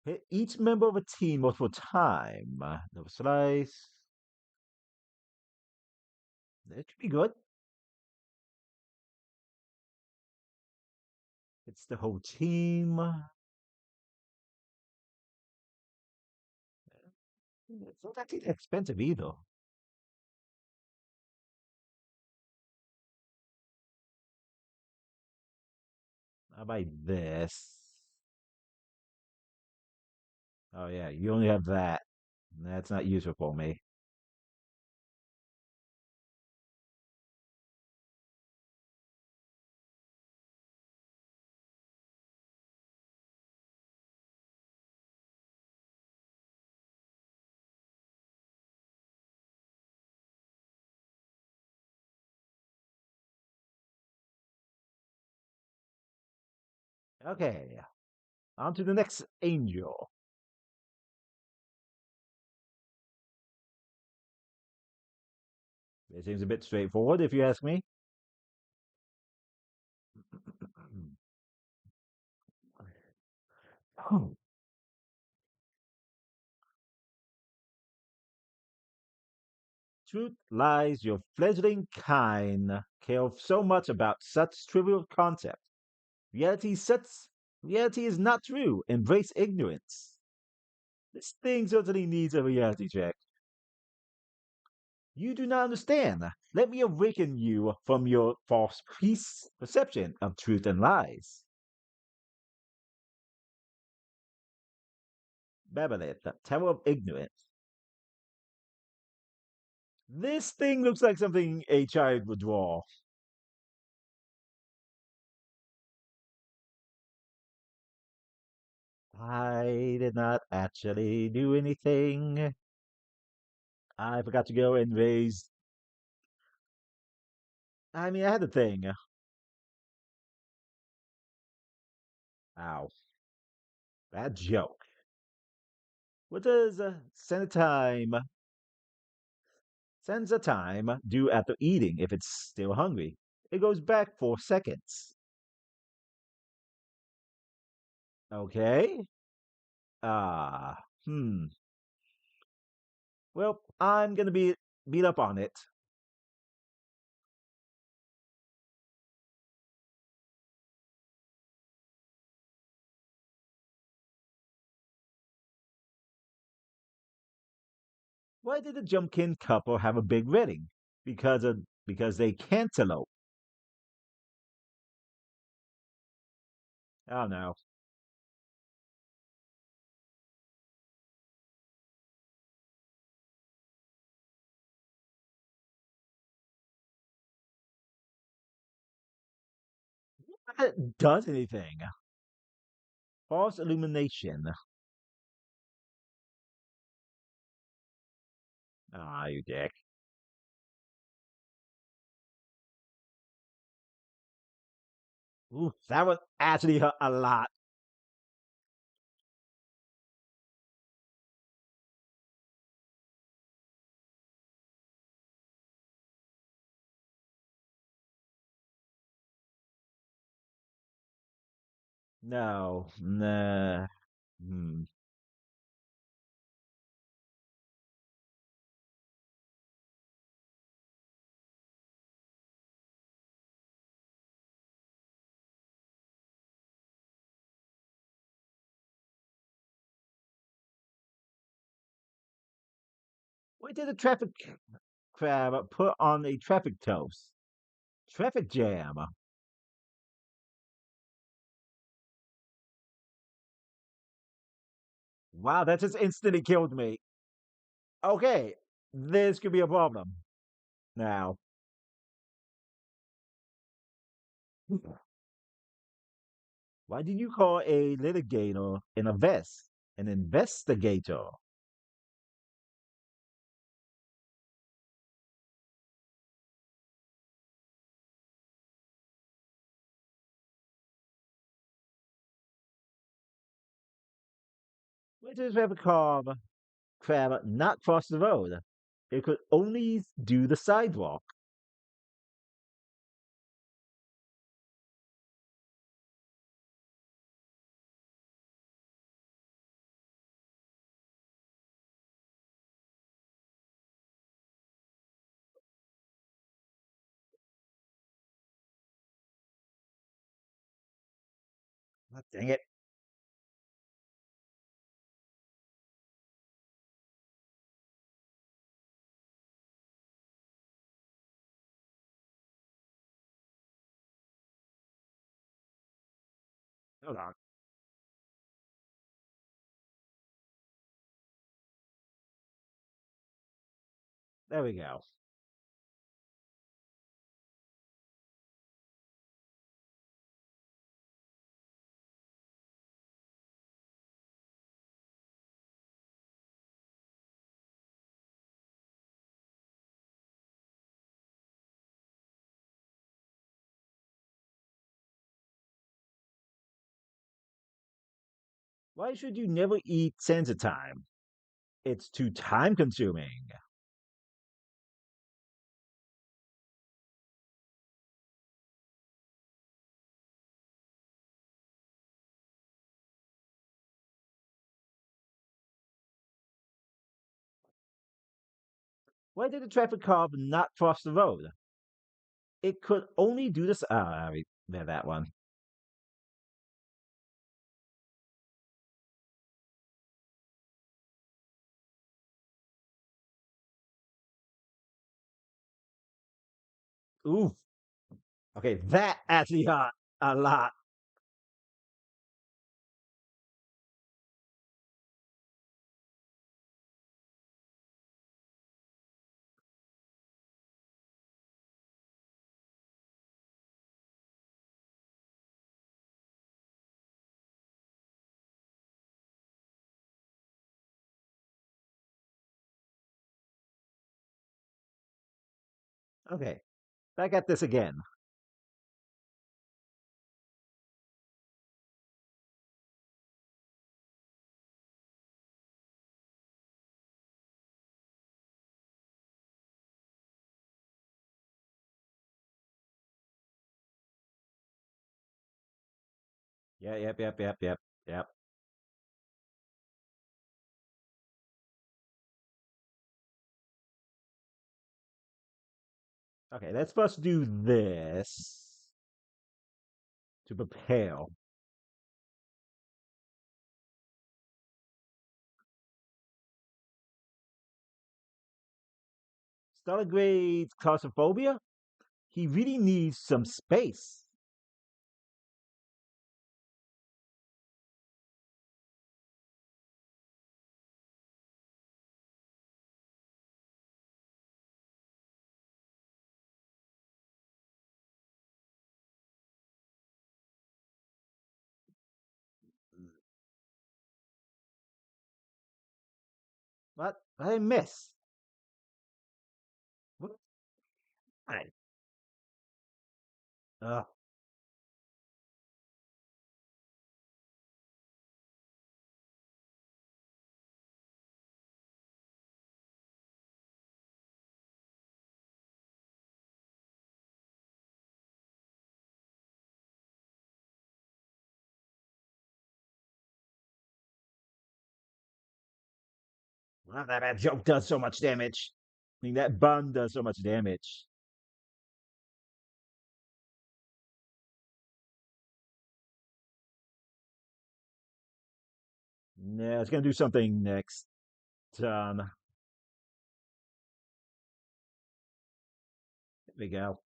Hit each member of a team multiple times. No slice. It could be good. It's the whole team. It's not actually that expensive either. How about this? Oh yeah, you only have that. That's not useful for me. Okay, on to the next angel. It seems a bit straightforward if you ask me. Oh, truth lies your fledgling kind care so much about such trivial concepts. Reality such reality is not true. Embrace ignorance. This thing certainly needs a reality check. You do not understand. Let me awaken you from your false perception of truth and lies. Babelet, the Tower of Ignorance. This thing looks like something a child would draw. I did not actually do anything. I forgot to go and raise. I mean, I had a thing. Ow. Bad joke. What does Sends a time do after eating if it's still hungry? It goes back 4 seconds. Okay. Ah. Hmm. Well, I'm gonna be beat up on it. Why did the Jumpkin couple have a big wedding? Because they cantaloupe. Oh no. It does anything. False illumination. Ah, you dick. Ooh, that was actually a lot. No, nah. Hmm. Why did the traffic crab put on a traffic toast? Traffic jam. Wow, that just instantly killed me. Okay, this could be a problem. Now, why did you call a litigator in a vest an investigator? Why did the traffic crab not cross the road? It could only do the sidewalk. Ah, dang it. Hold on. There we go. Why should you never eat Sansa time? It's too time consuming. Why did the traffic cop not cross the road? It could only do this. I read that one. Ooh. Okay, that actually hurt a lot. Okay, back at this again. Yeah, yep. Okay, let's first do this to prepare. Stargrade claustrophobia? He really needs some space. What? I miss. What? I, uh, wow, that bad joke does so much damage. I mean, that bun does so much damage. Yeah, it's gonna do something next turn. we go.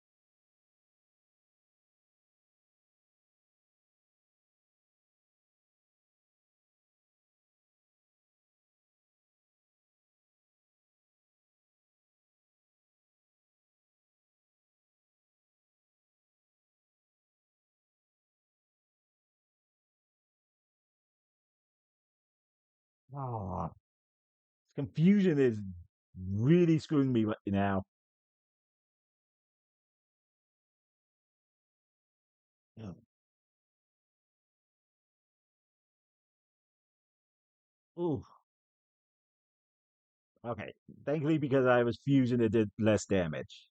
Oh, confusion is really screwing me right now. Yeah. Ooh, okay. Thankfully, because I was fusion, it did less damage.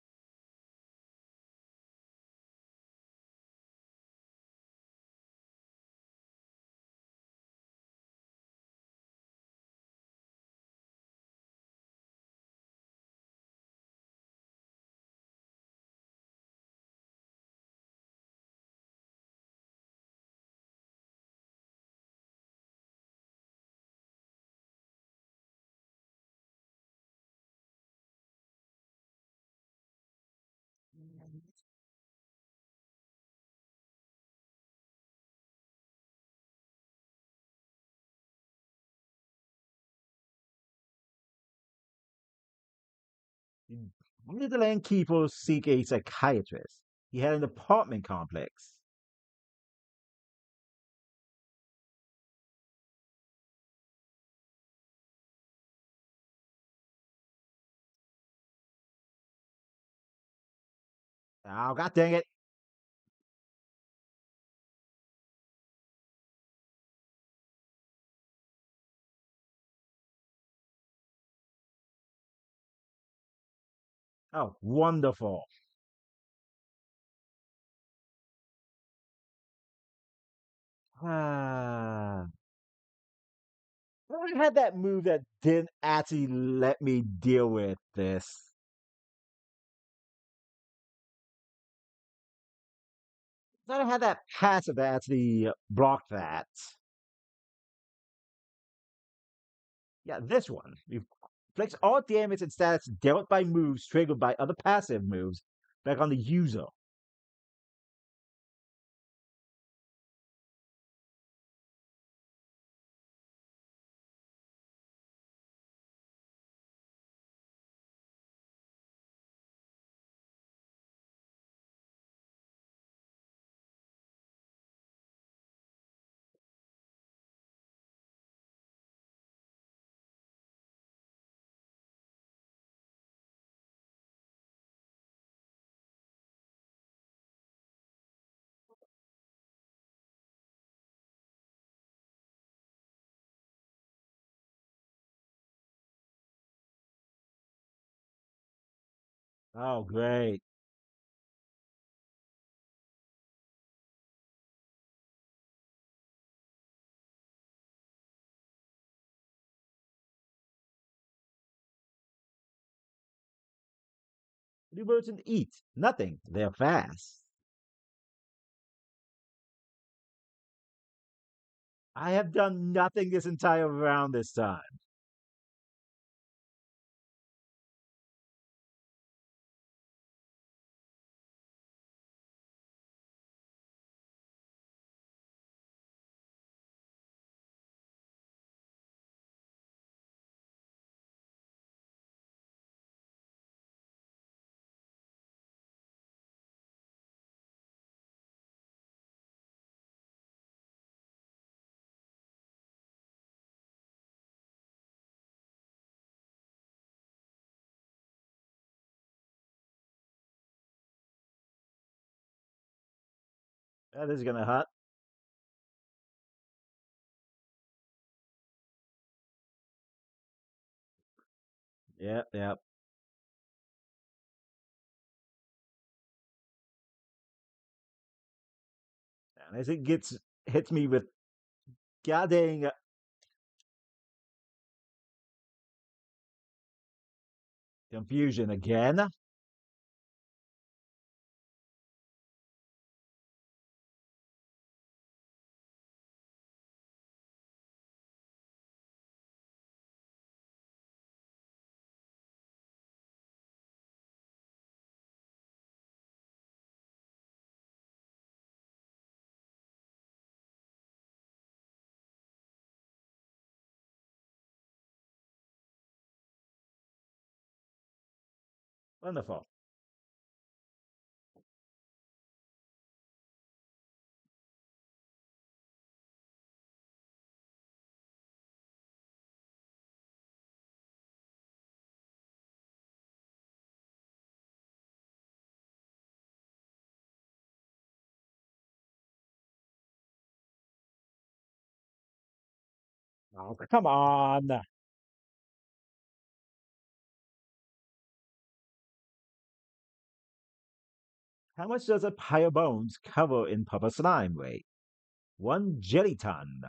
Why did the landkeeper seek a psychiatrist? He had an apartment complex. Oh, god dang it. Oh, wonderful. Ah. I had that move that didn't actually let me deal with this. I had that passive that actually blocked that. Yeah, this one. Inflicts all damage and stats dealt by moves triggered by other passive moves back on the user. Oh, great. New merchant eat. Nothing. They're fast. I have done nothing this entire round this time. That is gonna hurt. Yep, yep. And as it gets hits me with goddamn confusion again. Wonderful. Oh, come on. How much does a pile of bones cover in purple slime weight? One jelly ton.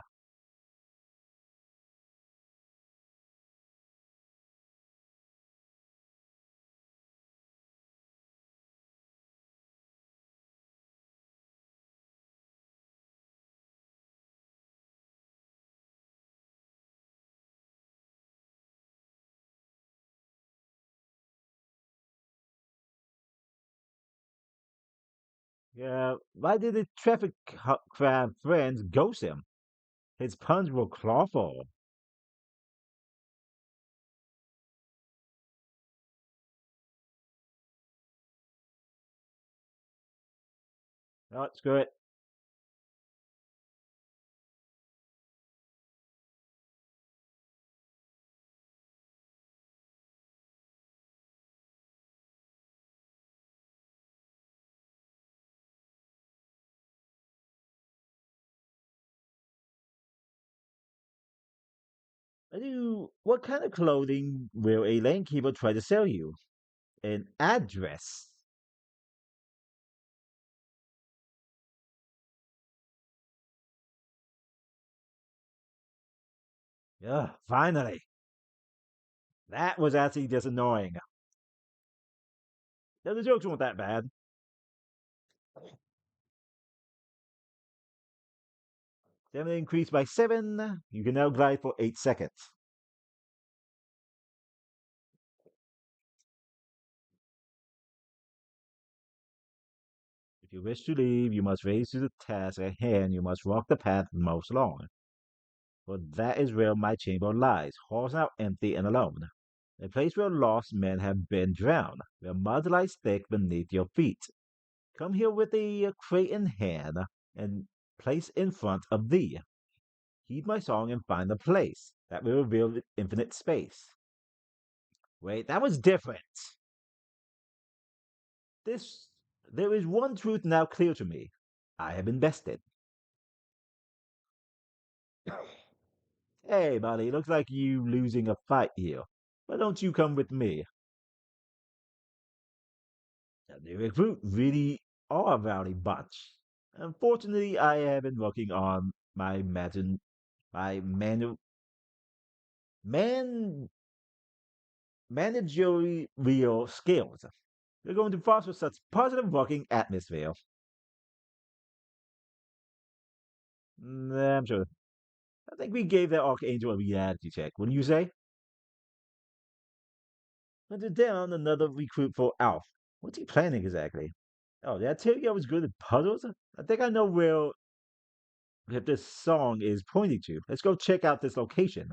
Yeah, why did the crab friends ghost him? His puns were clawful. Oh, screw it. What kind of clothing will a lane keeper try to sell you? An address. Yeah, finally. That was actually just annoying. Yeah, the jokes weren't that bad. Stamina increased by 7. You can now glide for 8 seconds. If you wish to leave, you must raise to the task at hand. You must walk the path most long. For that is where my chamber lies, halls now empty and alone. A place where lost men have been drowned, where mud lies thick beneath your feet. Come here with a crate in hand, and place in front of thee. Heed my song and find the place that will reveal infinite space. Wait, that was different. This There is one truth now clear to me. I have invested. Hey, buddy, looks like you losing a fight here. Why don't you come with me? The recruit really are a rowdy bunch. Unfortunately, I have been working on my man managerial skills. We're going to foster such positive working atmosphere. I'm sure. I think we gave that Archangel a reality check, wouldn't you say? Hunted down another recruit for Alf. What's he planning exactly? Oh, did I tell you I was good at puzzles? I think I know where that this song is pointing to. Let's go check out this location.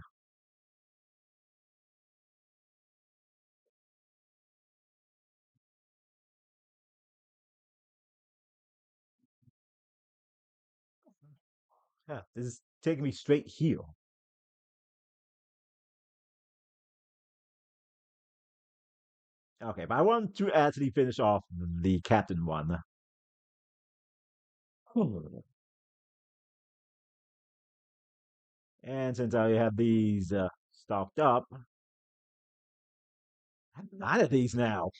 Yeah, this is taking me straight here. Okay, but I want to actually finish off the captain one. Hmm. And since I have these stocked up, I have 9 of these now.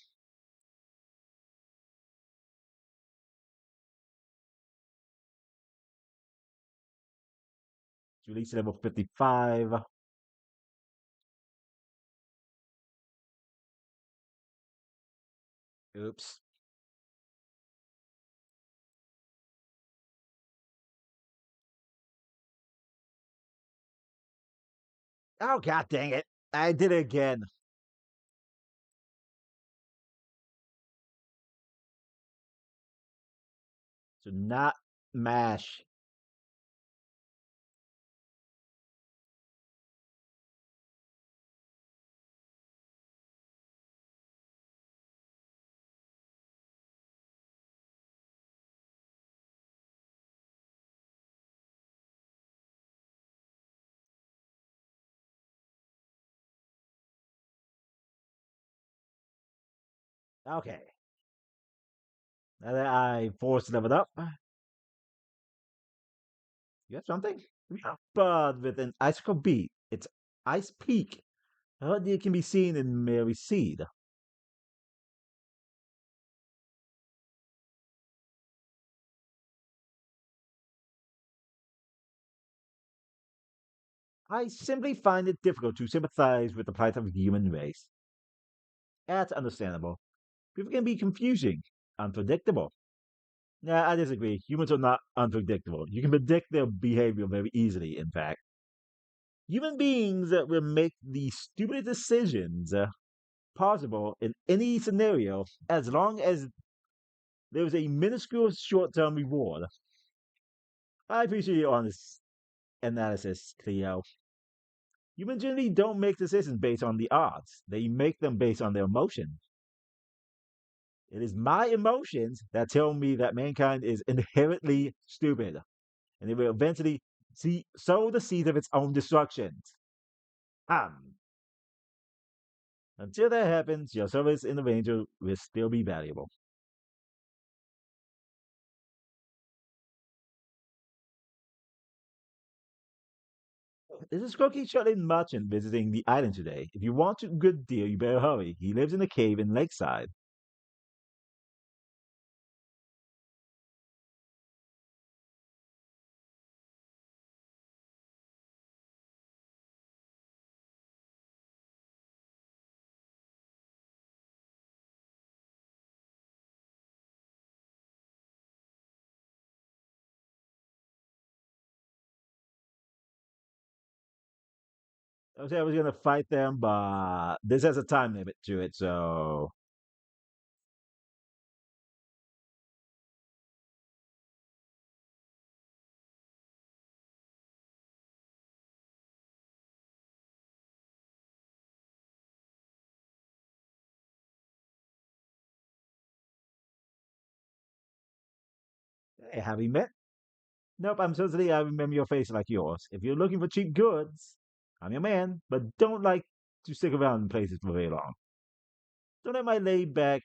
It's released level 55. Oops. Oh, god dang it. I did it again. So not mash. Okay. Now that I forced level up, you have something? Yeah. But with an icicle beat, it's Ice Peak. It can be seen in Mary Seed. I simply find it difficult to sympathize with the plight of the human race. That's understandable. People can be confusing, unpredictable. Nah, I disagree. Humans are not unpredictable. You can predict their behavior very easily, in fact. Human beings will make the stupidest decisions possible in any scenario as long as there is a minuscule short term reward. I appreciate your honest analysis, Cleo. Humans generally don't make decisions based on the odds, they make them based on their emotions. It is my emotions that tell me that mankind is inherently stupid, and it will eventually sow the seed of its own destruction. Um, until that happens, your service in the Ranger will still be valuable. This is Cookie Shuttlin Merchant visiting the island today. If you want a good deal, you better hurry. He lives in a cave in Lakeside. I was gonna fight them, but this has a time limit to it, so hey, have we met? Nope, I'm certainly I remember your face like yours. If you're looking for cheap goods, I'm your man, but don't like to stick around in places for very long. Don't let my laid back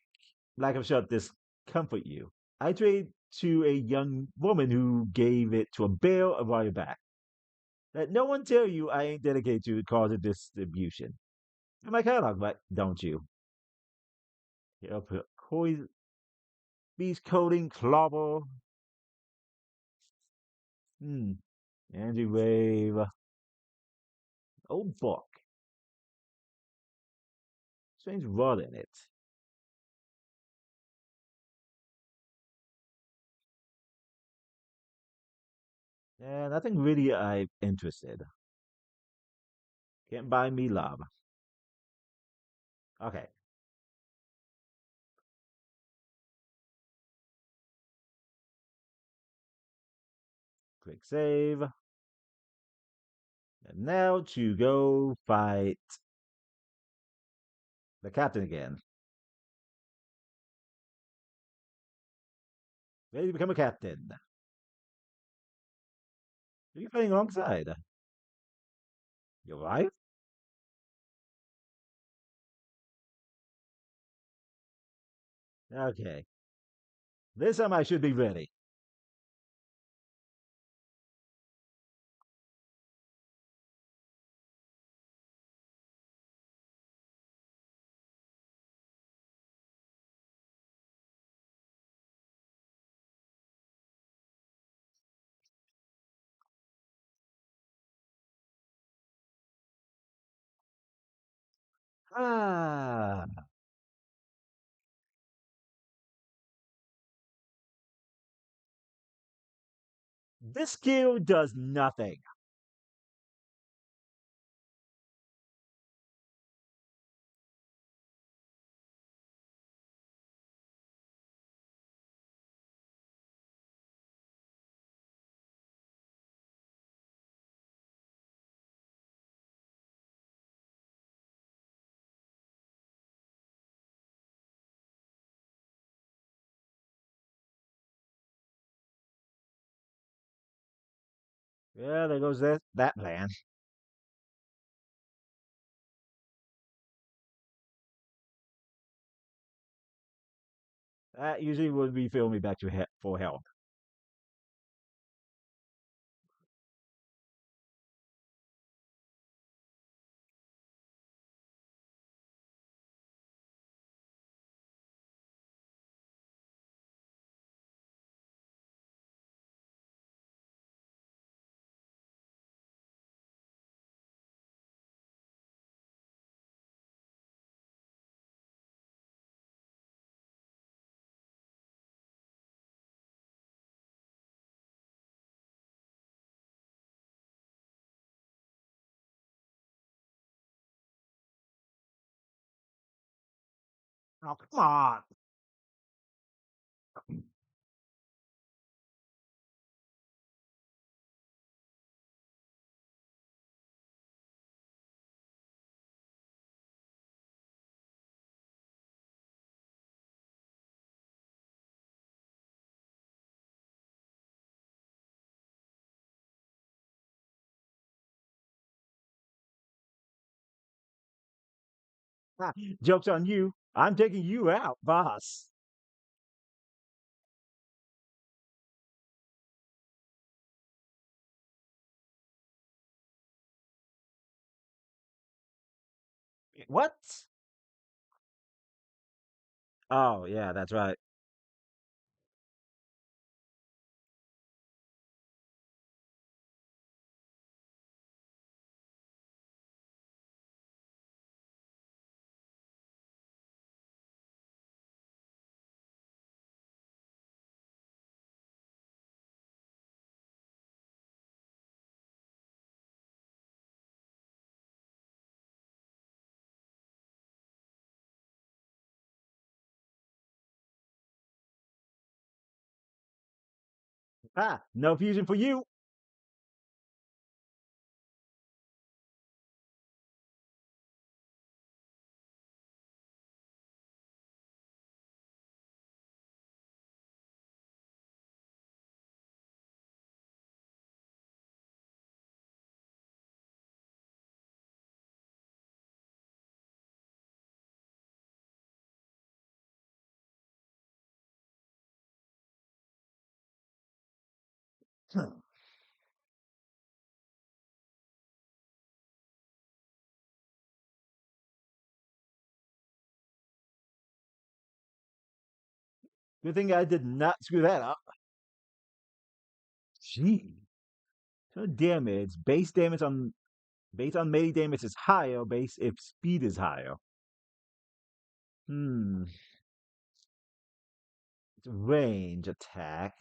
lack of shut discomfort you. I trade to a young woman who gave it to a bear a while back. Let no one tell you I ain't dedicated to cause of distribution. In my catalog, but don't you? Yep, Koi beast coating, clobber, Angie Wave, old book. Strange rod in it. Yeah, nothing really I'm interested. Can't buy me love. Okay, quick save. And now to go fight the captain again. Ready to become a captain. Who are you fighting alongside? Your wife? Okay. This time I should be ready. Ah, this skill does nothing. Yeah, there goes that plan. That usually would refill me back to full health. Oh, come on. Ah, joke's on you. I'm taking you out, boss. What? Oh, yeah, that's right. Ah, no fusion for you. Good thing I did not screw that up. Gee. So damage, base damage on based on melee damage is higher, base if speed is higher. Hmm. Range attack.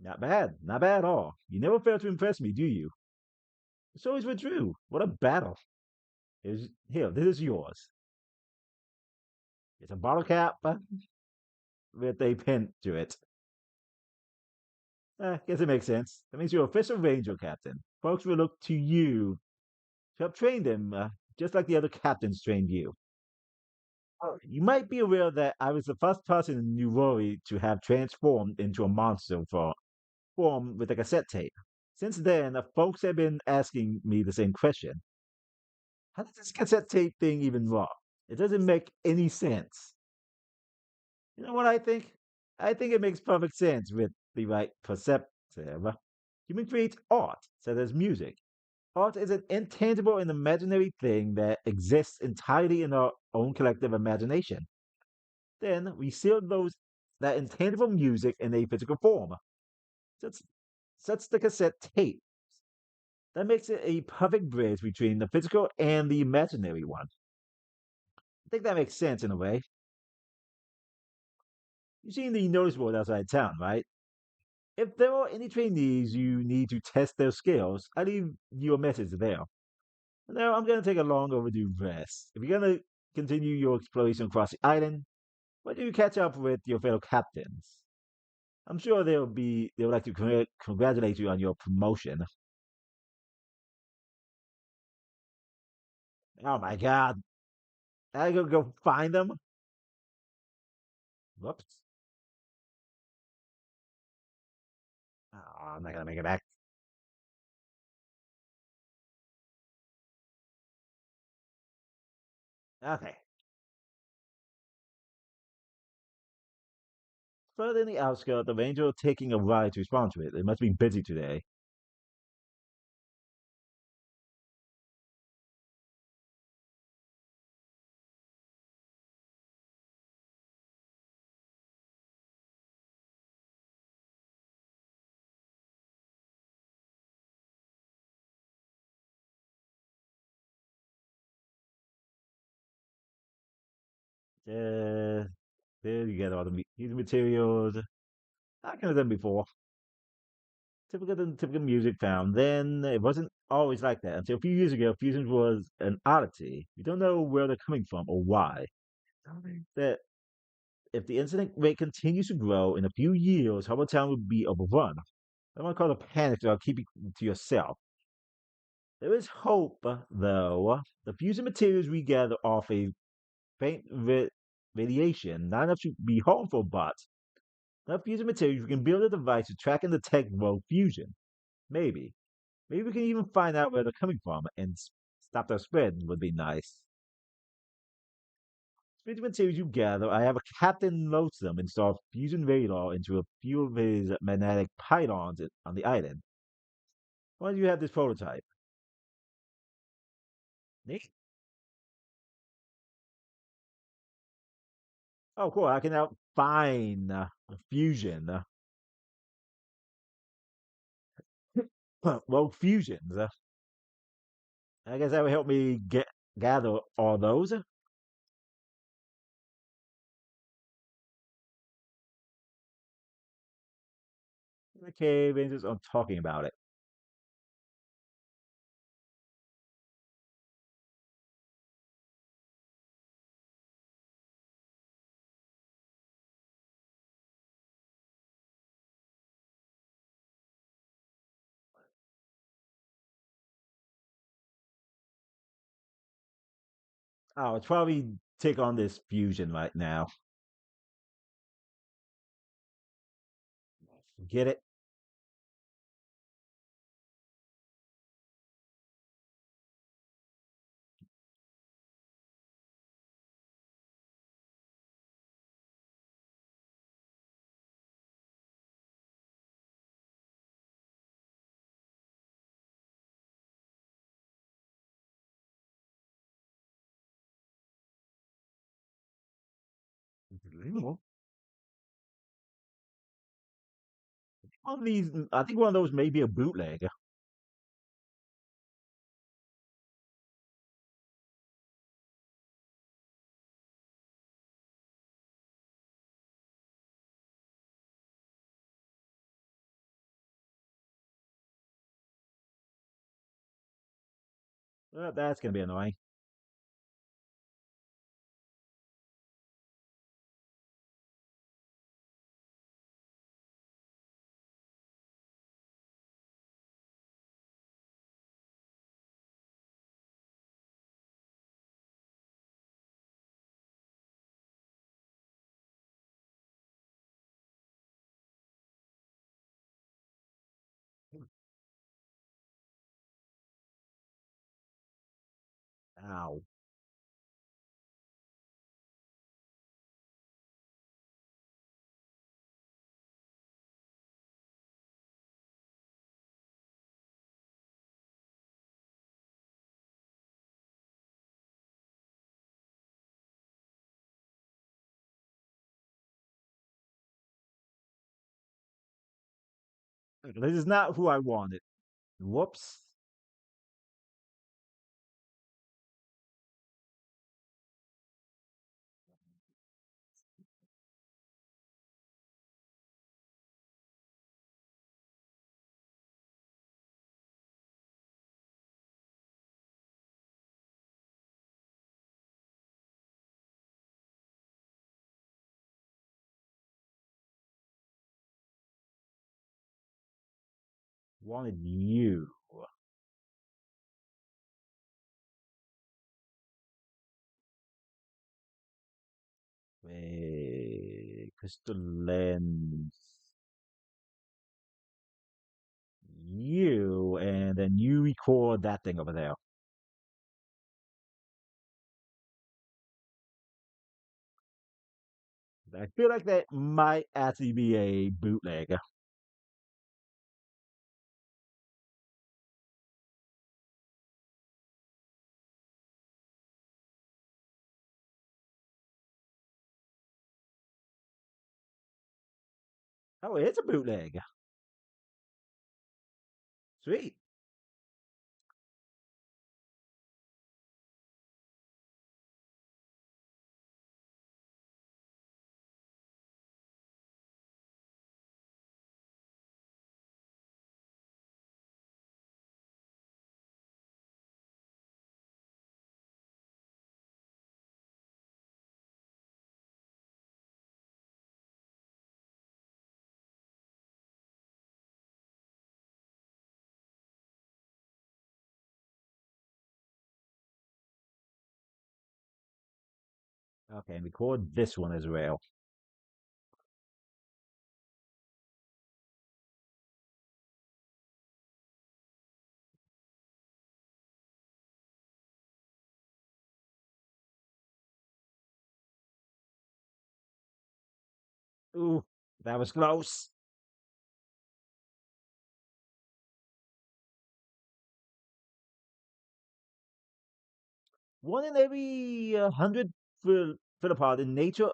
Not bad. Not bad at all. You never fail to impress me, do you? It's always withdrew. What a battle. Here, this is yours. It's a bottle cap with a pin to it. Guess it makes sense. That means you're official ranger captain. Folks will look to you to help train them, just like the other captains trained you. Oh, you might be aware that I was the first person in New Worry to have transformed into a monster for form with a cassette tape. Since then, folks have been asking me the same question. How does this cassette tape thing even work? It doesn't make any sense. You know what I think? I think it makes perfect sense with the right perceptive. Human creates art, so there's music. Art is an intangible and imaginary thing that exists entirely in our own collective imagination. Then we seal that intangible music in a physical form. That's such the cassette tape. That makes it a perfect bridge between the physical and the imaginary one. I think that makes sense in a way. You've seen the notice board outside town, right? If there are any trainees you need to test their skills, I leave you a message there. Now I'm gonna take a long overdue rest. If you're gonna continue your exploration across the island, why don't you catch up with your fellow captains? I'm sure they would like to congratulate you on your promotion. Oh my god. I gotta go find them? Whoops. Oh, I'm not gonna make it back. Okay. Further in the outskirts, the ranger are taking a ride to respond to it. They must be busy today. Uh, there you get all these materials. I could have done before. Typical music found. Then it wasn't always like that. Until a few years ago, fusions was an oddity. We don't know where they're coming from or why. That if the incident rate continues to grow in a few years, Hubble Town will be overrun. I don't want to call it a panic, so I'll keep it to yourself. There is hope, though. The fusion materials we gather off a faint radiation, not enough to be harmful, but enough fusion materials, we can build a device to track and detect world fusion. Maybe. Maybe we can even find out where they're coming from and stop their spread would be nice. Speaking of materials you gather, I have a Captain Loathsome install fusion radar into a few of his magnetic pylons on the island. Why do you have this prototype? Neat. Oh, cool. I can now find fusion. Well, fusions. I guess that would help me gather all those. Okay, Rangers are talking about it. Oh, it's probably take on this fusion right now. Get it? Unbelievable. One of these, I think one of those may be a bootleg. That's gonna be annoying. Ow. This is not who I wanted. Whoops. Wanted you. Crystal lens. You, and then you record that thing over there. I feel like that might actually be a bootleg. Oh, it's a bootleg. Sweet. Okay, and record this one as well. Ooh, that was close. One in every 100 philipod in nature,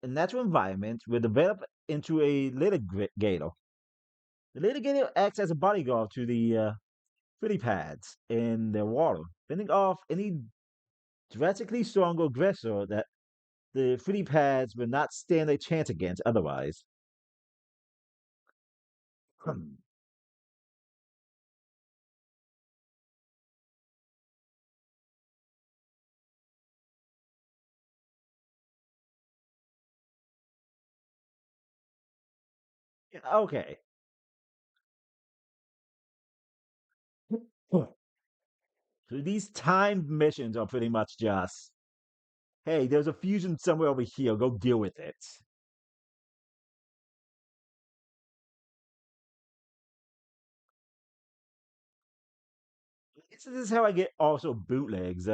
in natural environment, will develop into a litigator. The litigator acts as a bodyguard to the pads in their water, fending off any drastically stronger aggressor that the pads will not stand a chance against otherwise. Okay. So these timed missions are pretty much just, hey, there's a fusion somewhere over here. Go deal with it. This is how I get also bootlegs.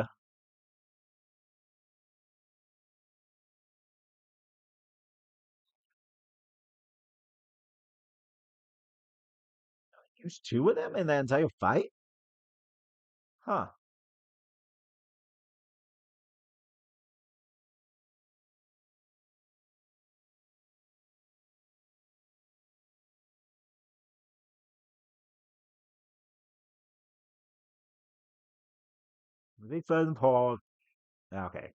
Use two of them in the entire fight? Huh. Big fun Paul. Okay.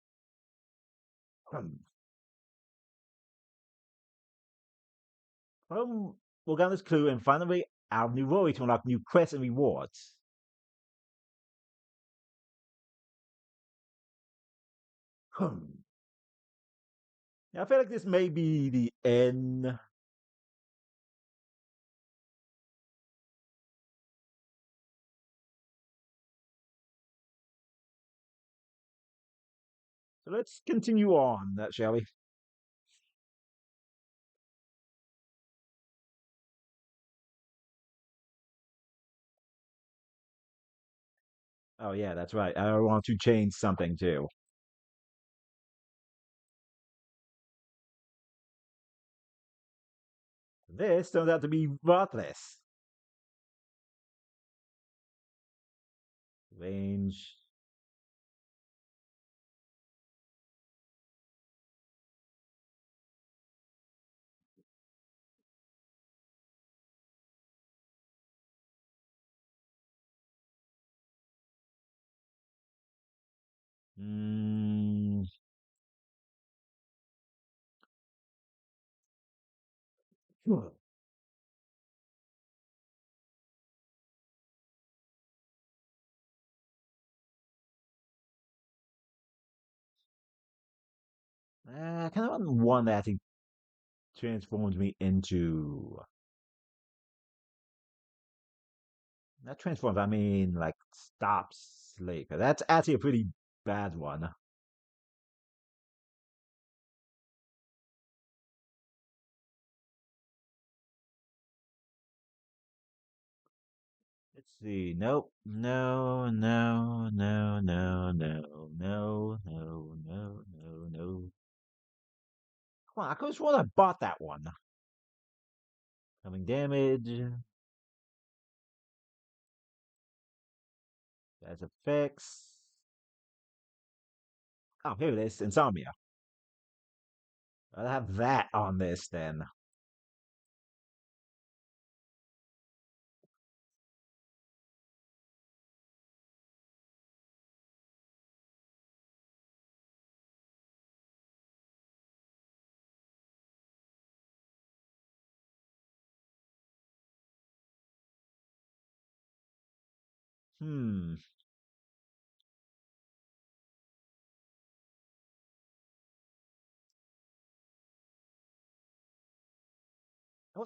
Um, we'll get this clue and finally our new role to unlock new quests and rewards. Now, I feel like this may be the end. So let's continue on, shall we? Oh yeah, that's right. I want to change something too. This turns out to be worthless. Range. Mm, I kind of want one that actually transforms me into. Not transforms. I mean, like stops sleep. That's actually a pretty bad one. Let's see. Nope. No. No. No. No. No. No. No. No. No. No. Come on, I could have sworn I bought that one. Coming damage. That's effects. Oh, here it is. Insomnia. I'll have that on this then. Hmm.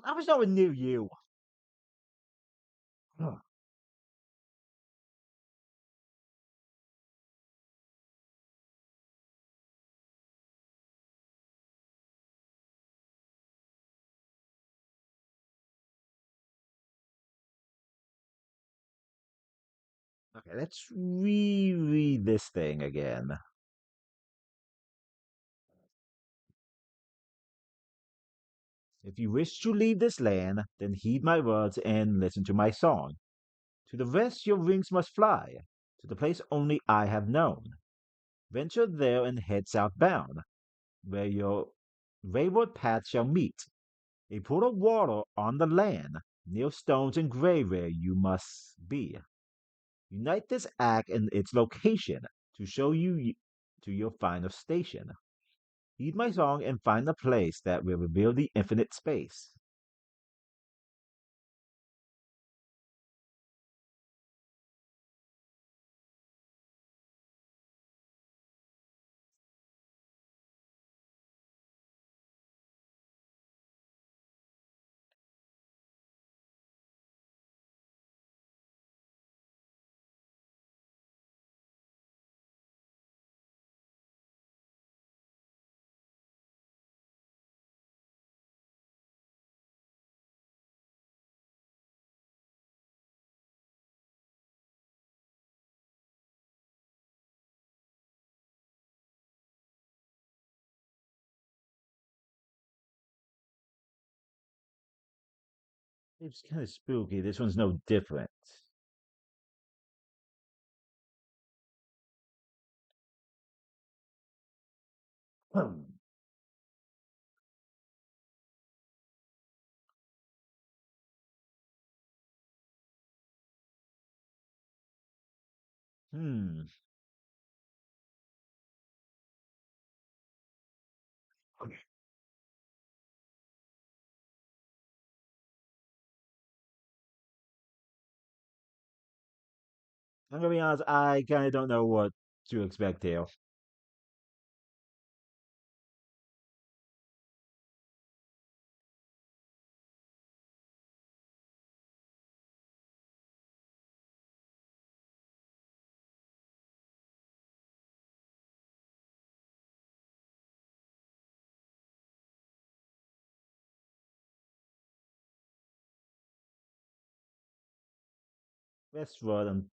I was nowhere near you. Huh. Okay, let's reread this thing again. If you wish to leave this land, then heed my words and listen to my song. To the west your wings must fly, to the place only I have known. Venture there and head southbound, where your wayward paths shall meet. A pool of water on the land, near stones and gray where you must be. Unite this act and its location to show you to your final station. Heed my song and find the place that will reveal the infinite space. It's kind of spooky. This one's no different. Hmm. Hmm. Okay. I'm gonna be honest. I kind of don't know what to expect here. Westward,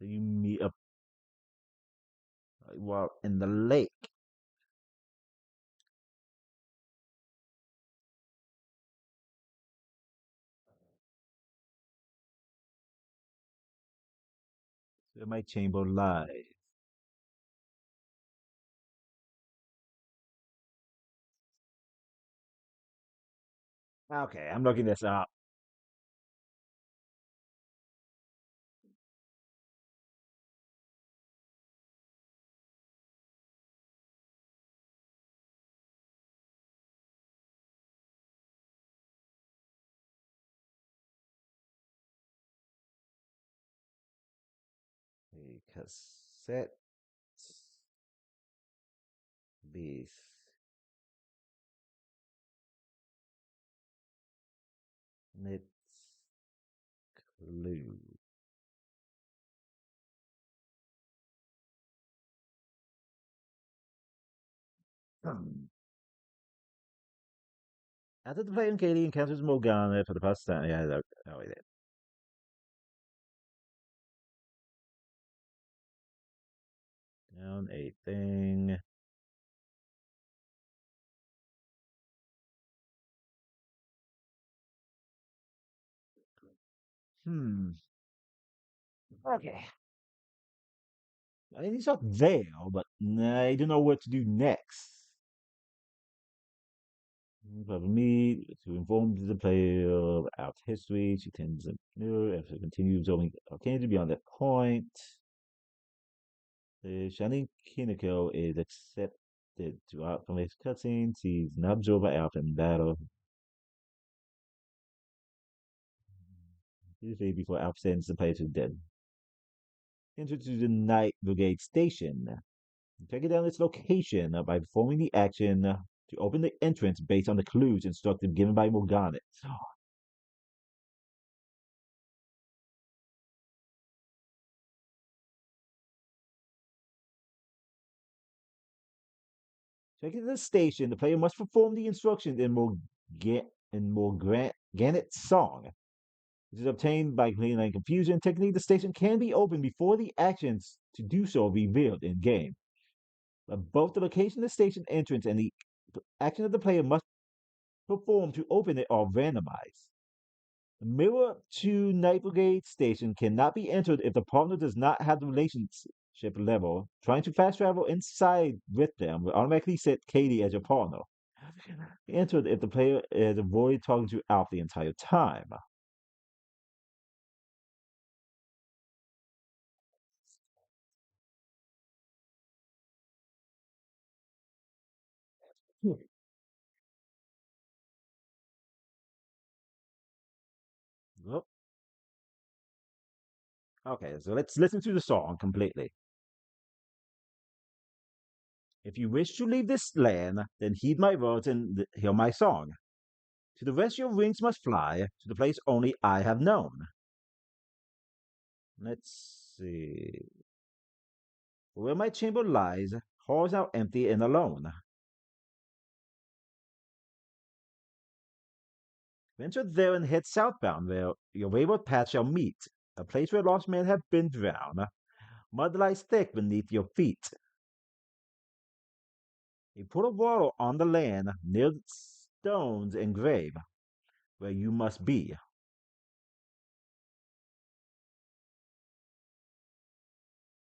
until you meet up well in the lake. Where my chamber lies. Okay, I'm looking this up. A cassette beast. And its clue. Hmm. After the player Katie encounters Morgana for the first time, yeah, oh, wait. Down a thing. Hmm. Okay. I mean, he's not there, but I don't know what to do next. For me, to inform the player about history, she tends to if it continues only arcane beyond that point. The Shining Kineko is accepted throughout from his cutscenes. He's not absorbed by Alpha in battle. Usually before Alpha sends the player to dead. Enter to the Night Brigade Station. Taking down its location by performing the action to open the entrance based on the clues instructed given by Morgana. Checking the station, the player must perform the instructions in Morganet's song. This is obtained by completing a confusion technique. The station can be opened before the actions to do so are revealed in game. But both the location of the station entrance and the action of the player must perform to open it are randomized. The mirror to Night Brigade station cannot be entered if the partner does not have the relationship level. Trying to fast travel inside with them will automatically set Katie as your partner. Entered if the player is avoid talking to Alf the entire time. Hmm. Well, okay, so let's listen to the song completely. If you wish to leave this land, then heed my words and hear my song. To the rest your wings must fly, to the place only I have known. Let's see. Where my chamber lies, halls now empty and alone. Venture there and head southbound, where your wayward path shall meet, a place where lost men have been drowned. Mud lies thick beneath your feet. A pool of water on the land, near stones engraved, where you must be.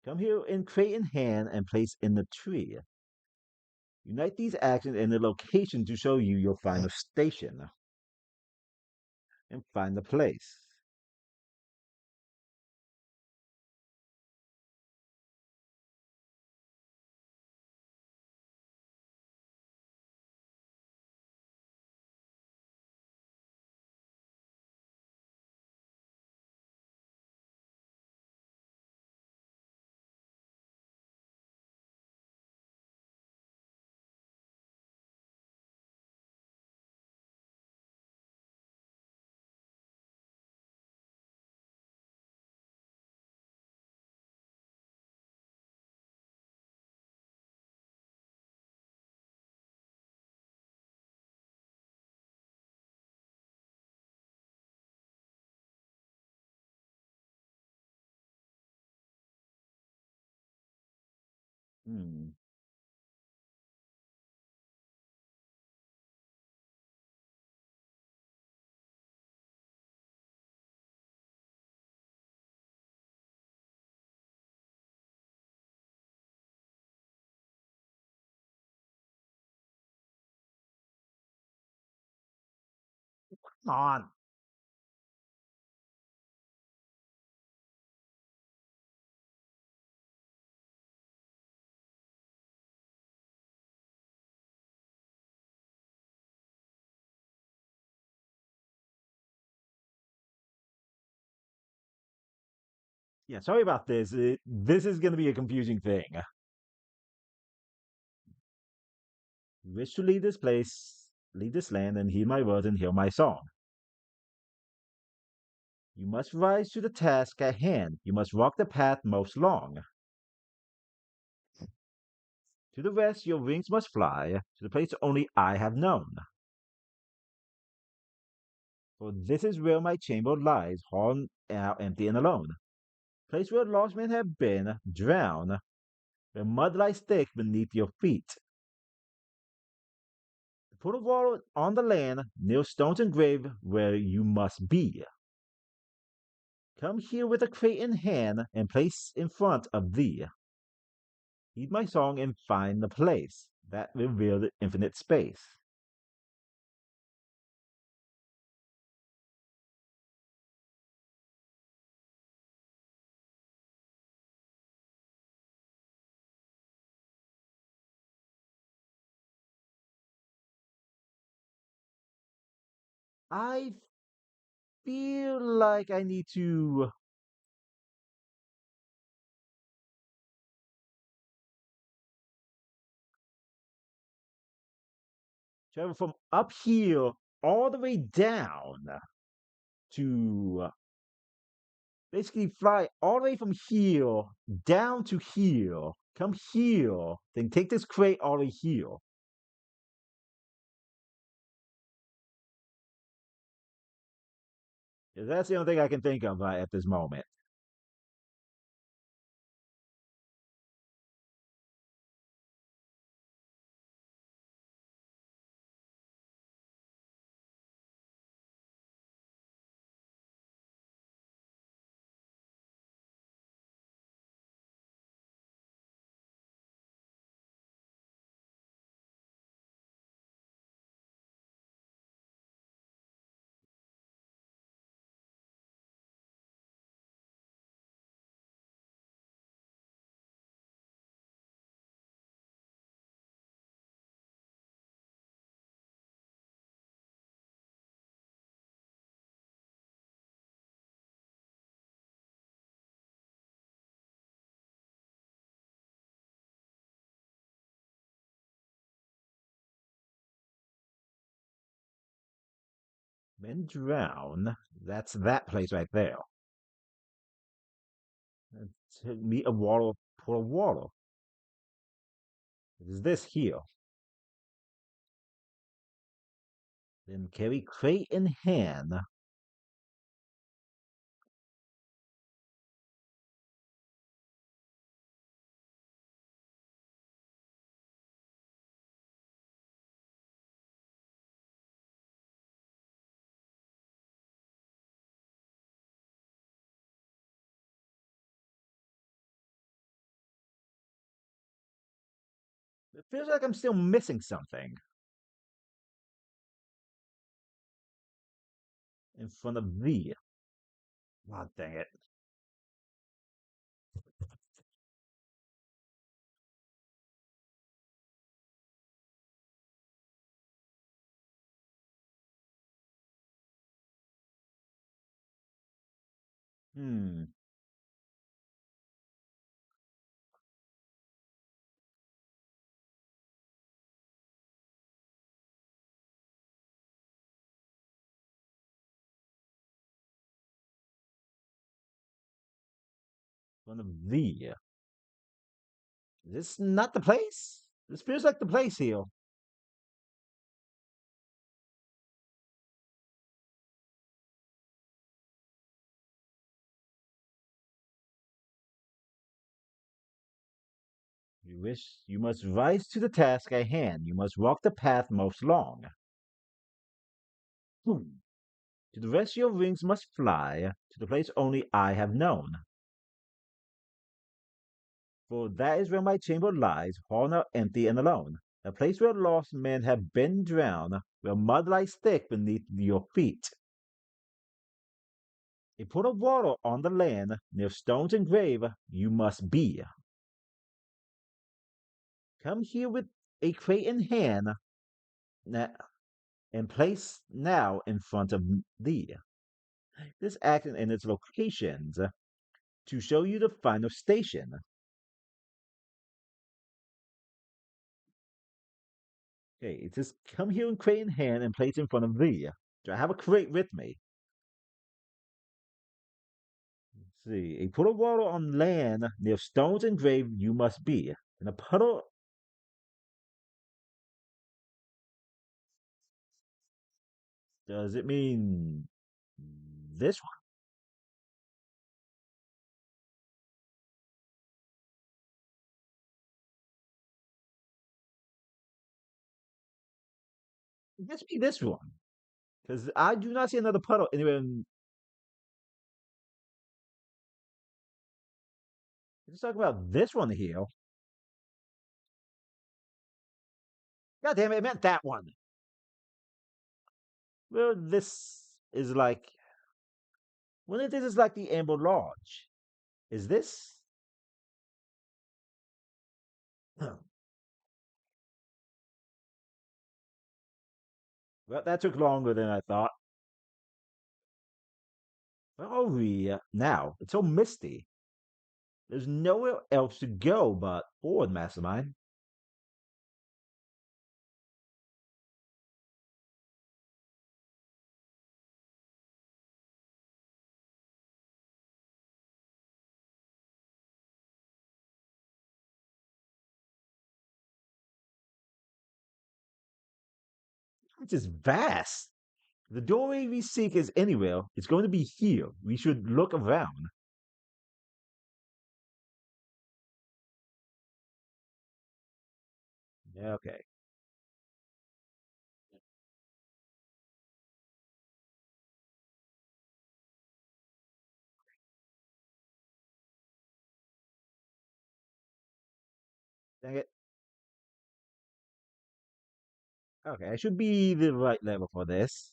Come here in crate in hand and place in the tree. Unite these actions and the location to show you your final station and find the place. Hmm. Come on. Yeah, sorry about this. This is going to be a confusing thing. You wish to leave this place, leave this land, and heed my words and hear my song. You must rise to the task at hand. You must walk the path most long. To the west, your wings must fly, to the place only I have known. For this is where my chamber lies, hall now empty and alone. Place where lost men have been drowned. where mud lies thick beneath your feet. Put a wall on the land, near stones engraved where you must be. Come here with a crate in hand and place in front of thee. Heed my song and find the place that reveals the infinite space. I feel like I need to travel from up here all the way down to basically fly all the way from here down to here. Come here, then take this crate all the way here. That's the only thing I can think of at this moment. Men drown. That's that place right there. To meet a water for water. It is this here. Then carry crate in hand. It feels like I'm still missing something in front of thee. God dang it. Hmm. In front of thee. Is this not the place? This feels like the place here. You wish you must rise to the task at hand. You must walk the path most long. Hmm. To the rest your wings must fly, to the place only I have known. For that is where my chamber lies, worn out, empty, and alone. A place where lost men have been drowned, where mud lies thick beneath your feet. A pool of water on the land, near stones engraved, you must be. Come here with a crate in hand, and place now in front of thee. This action and its locations to show you the final station. Okay, it says come here and crate in hand and place in front of thee. Do I have a crate with me? Let's see. A puddle of water on land near stones engraved you must be. And a puddle, does it mean this one? It must be this one. Because I do not see another puddle anywhere. Let's talk about this one here. God damn it, I meant that one. Well, this is like. Well, this is like the Amber Lodge. Is this? Well, that took longer than I thought. Oh, yeah. Now, it's so misty. There's nowhere else to go but forward, Mastermind. It's just vast. The doorway we seek is anywhere. It's going to be here. We should look around. Okay. Dang it. Okay, I should be the right level for this.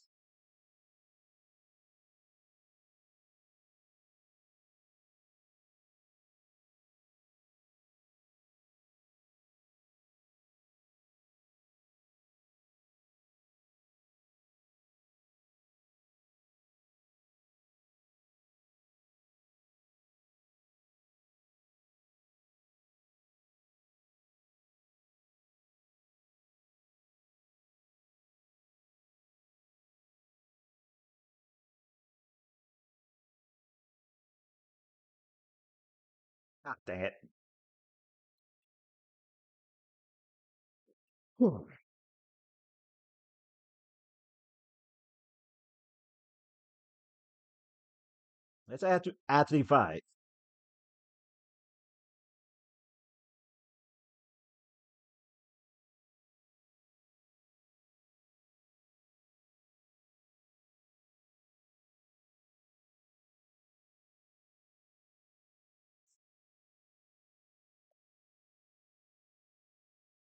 Ah, dang it. Whew. Let's actually fight.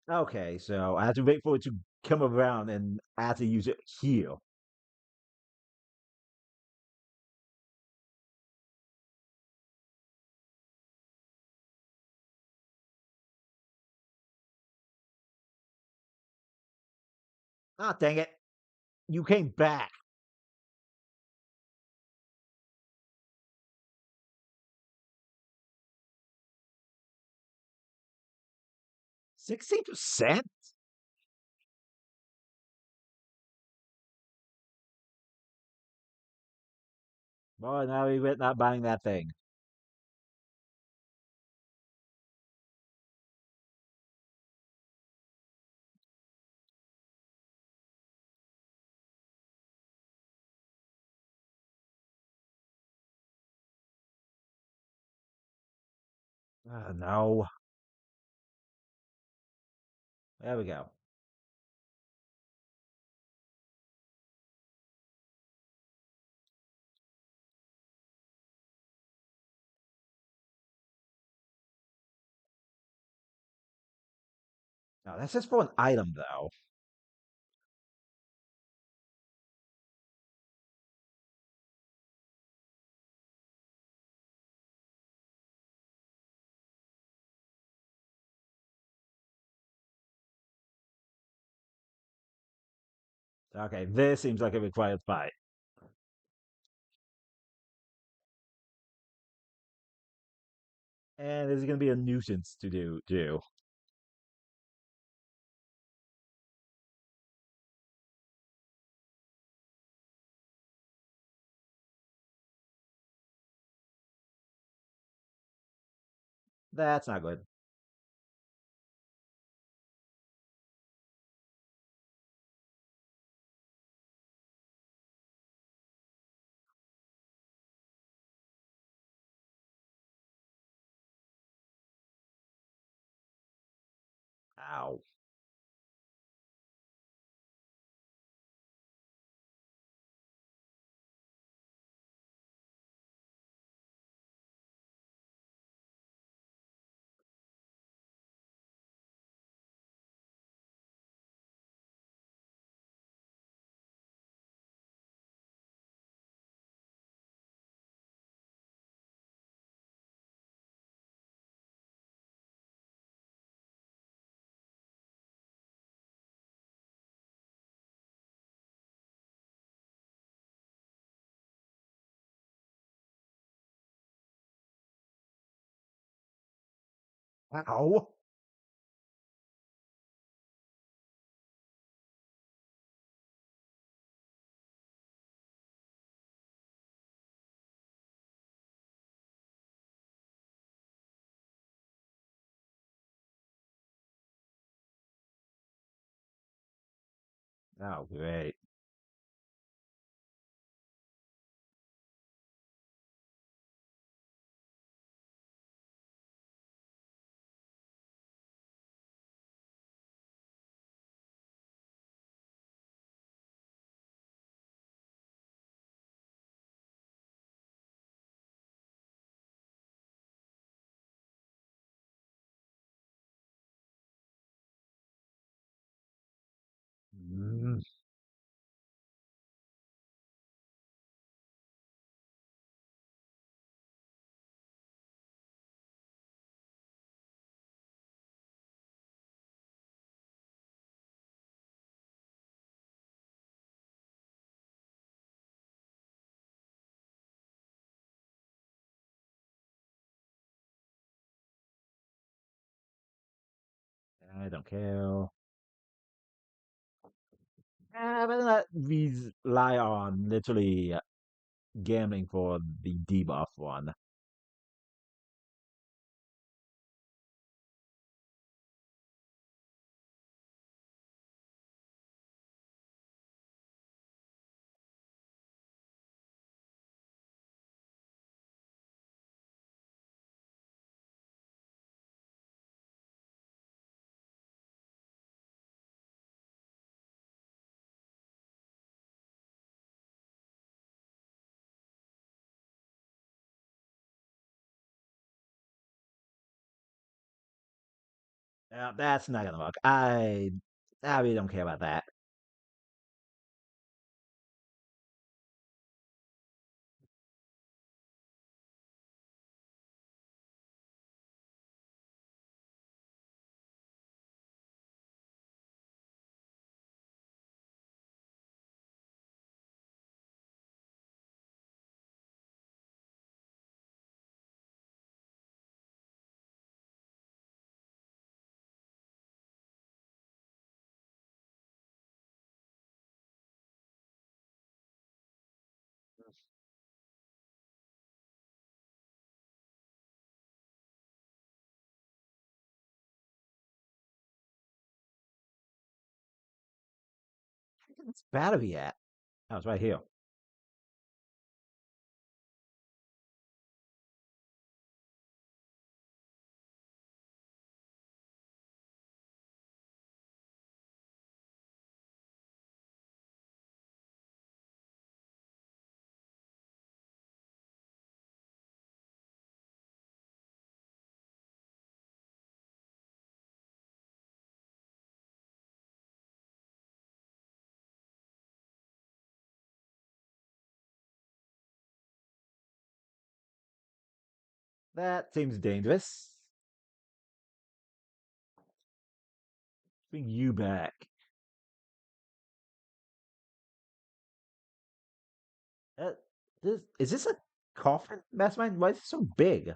Okay, so I have to wait for it to come around and I have to use it here. Ah, dang it. You came back. 16%? Boy, now we regret not buying that thing. No. There we go. No, that's just for an item, though. Okay, this seems like a required fight. And this is going to be a nuisance to do, too. That's not good. Ow. Ow. Oh, great. Mm, I don't care. But not rely on literally gambling for the debuff one. That's not gonna work. I really don't care about that. It's battery at. Oh, it's right here. That seems dangerous. Bring you back. Uh, is this a coffin, Mastermind? Why is it so big?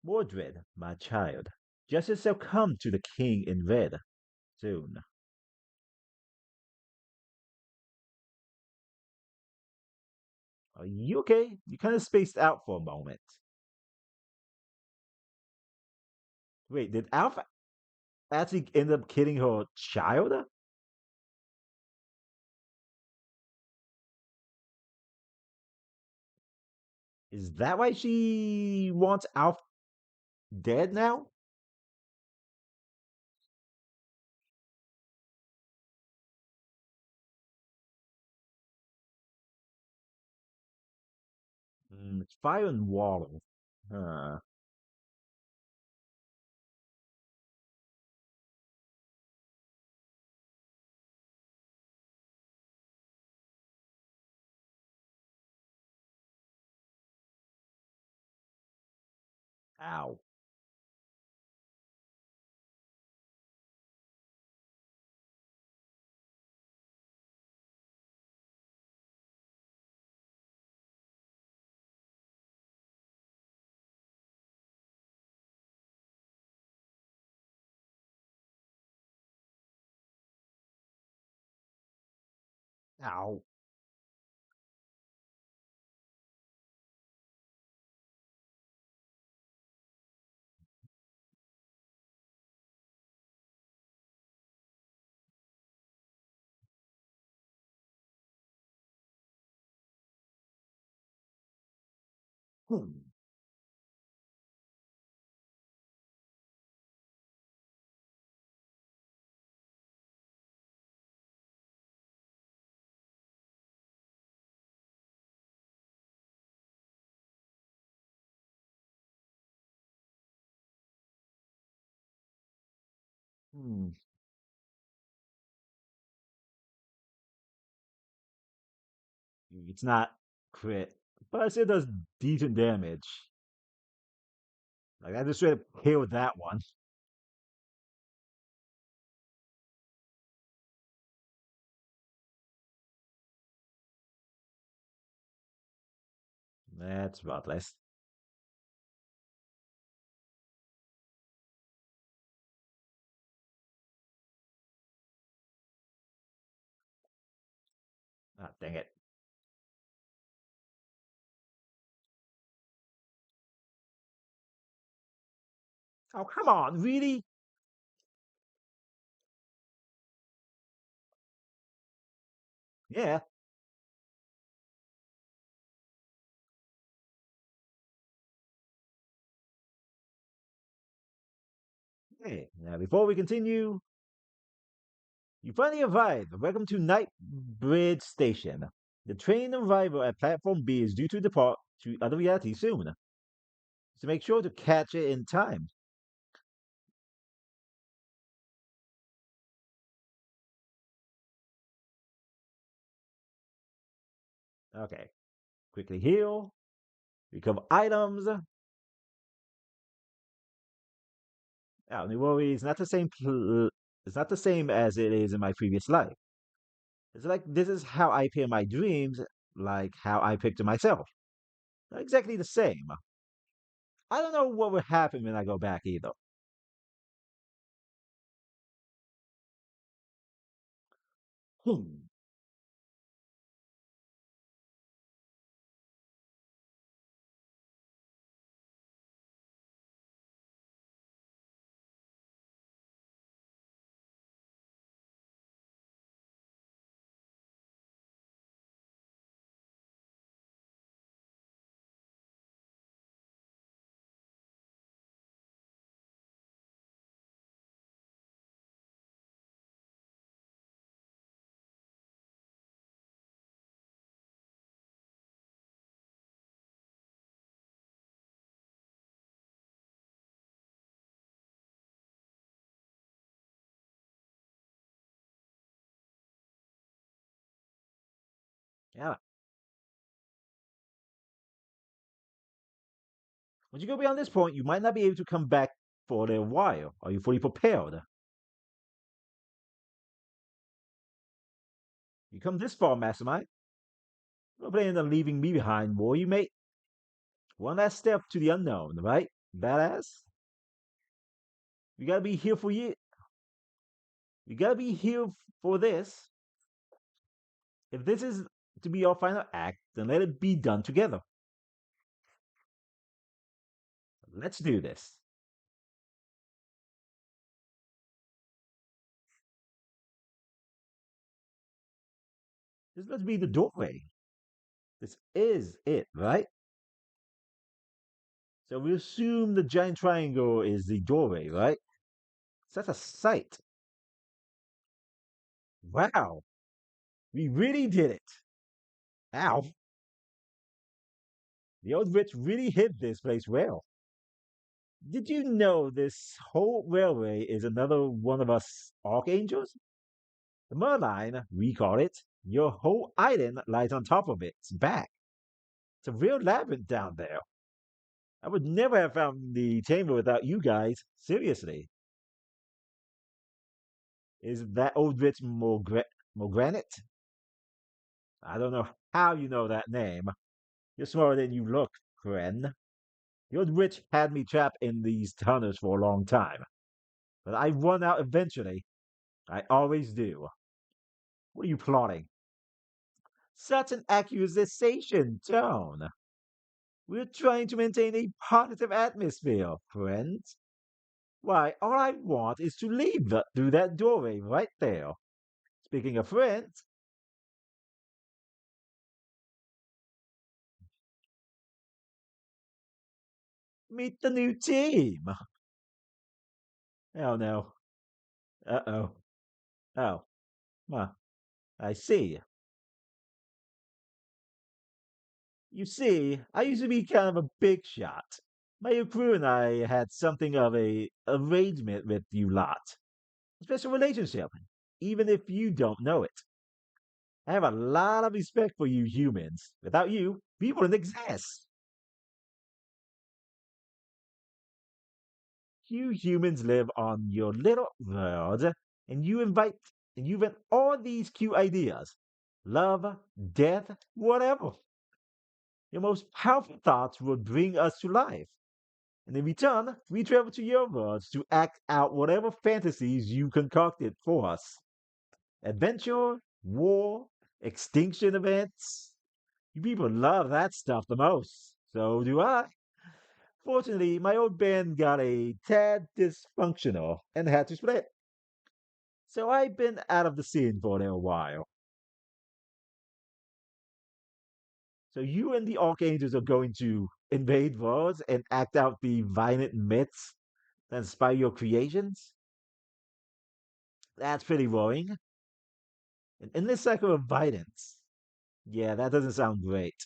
Mordred, my child, justice shall come to the king in red soon. Are you okay? You kind of spaced out for a moment. Wait, did Alpha actually end up killing her child? Is that why she wants Alpha dead now? It's fire and water. Huh. Ow. Ow. Hmm. Hmm. It's not crit, but it still does decent damage. Like I just straight up killed that one. That's ruthless. Ah, dang it. Oh, come on, really? Yeah. Hey, now before we continue, you finally arrived. Welcome to Night Bridge Station. The train arrival at platform B is due to depart to other realities soon. So make sure to catch it in time. Okay. Quickly heal, recover items. Oh, no worry, it's not the same. It's not the same as it is in my previous life. It's like this is how I appear in my dreams, like how I picture myself. Not exactly the same. I don't know what will happen when I go back either. Hmm. Yeah. Once you go beyond this point, you might not be able to come back for a while. Are you fully prepared? You come this far, Mastermind. No plan on leaving me behind, will you, mate? One last step to the unknown, right? Badass? You gotta be here for you. You gotta be here for this. If this is to be our final act, then let it be done together. Let's do this. This must be the doorway. This is it, right? So we assume the giant triangle is the doorway, right? So that's a sight. Wow, we really did it. Ow. The old witch really hid this place well. Did you know this whole railway is another one of us archangels? The Merline, we call it. Your whole island lies on top of its back. It's a real labyrinth down there. I would never have found the chamber without you guys. Seriously. Is that old witch more granite? I don't know how you know that name. You're smarter than you look, friend. The old witch had me trapped in these tunnels for a long time. But I run out eventually. I always do. What are you plotting? Such an accusation tone. We're trying to maintain a positive atmosphere, friends. Why, all I want is to leave through that doorway right there. Speaking of friends, meet the new team. Oh no. Uh oh. Oh, huh. I see. You see, I used to be kind of a big shot. My crew and I had something of a arrangement with you lot. A special relationship, even if you don't know it. I have a lot of respect for you humans. Without you, we wouldn't exist. You humans live on your little world, and you invent all these cute ideas. Love, death, whatever. Your most powerful thoughts will bring us to life. And in return, we travel to your worlds to act out whatever fantasies you concocted for us. Adventure, war, extinction events. You people love that stuff the most. So do I. Fortunately, my old band got a tad dysfunctional and had to split. So I've been out of the scene for a little while. So you and the Archangels are going to invade worlds and act out the violent myths that inspire your creations? That's pretty worrying. An endless cycle of violence. Yeah, that doesn't sound great.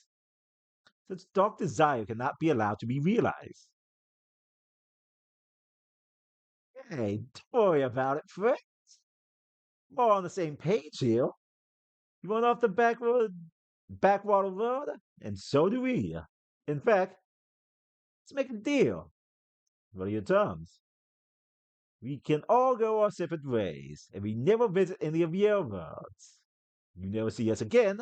Such dark desire cannot be allowed to be realized. Hey, don't worry about it, Fred. We're on the same page here. You want off the backwater road? And so do we. In fact, let's make a deal. What are your terms? We can all go our separate ways, and we never visit any of your worlds. You never see us again.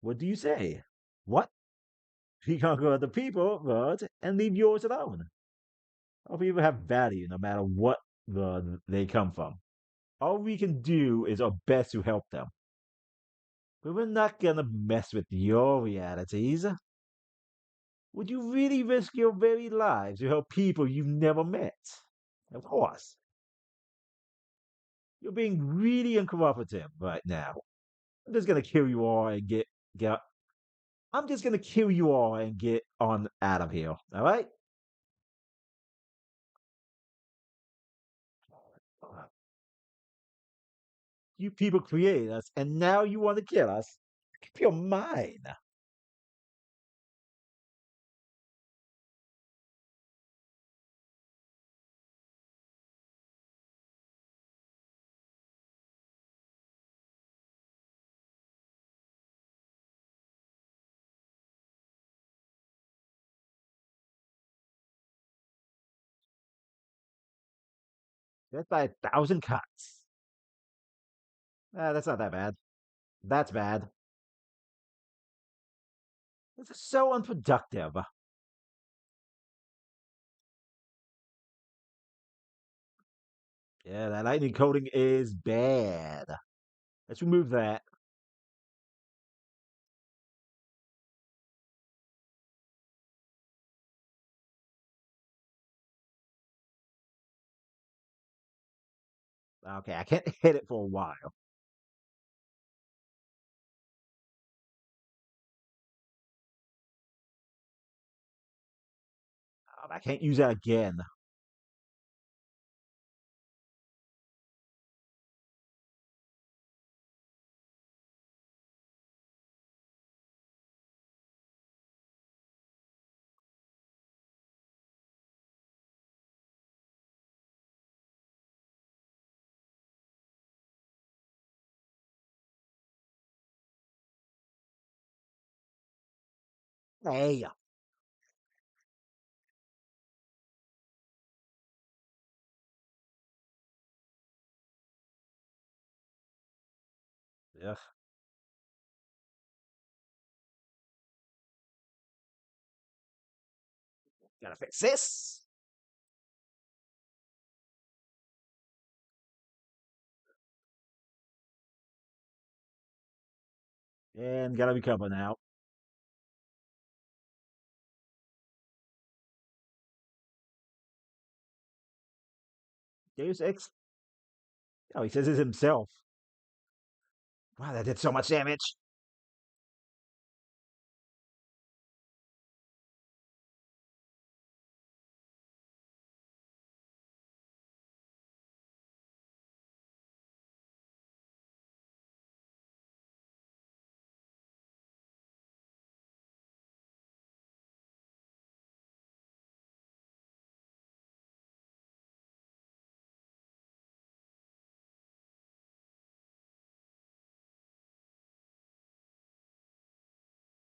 What do you say? What? We conquer other people worlds and leave yours alone. All people have value no matter what world they come from. All we can do is our best to help them. But we're not gonna mess with your realities. Would you really risk your very lives to help people you've never met? Of course. You're being really uncooperative right now. I'm just gonna kill you all and get I'm just gonna kill you all and get on out of here. Alright? You people created us and now you want to kill us. Keep your mind. That's by 1,000 cuts. That's not that bad. That's bad. This is so unproductive. Yeah, that lightning coating is bad. Let's remove that. Okay, I can't hit it for a while. I can't use that again. Hey, ugh, gotta fix this. And gotta recover now. Deus Ex. Oh, he says it himself. Wow, that did so much damage.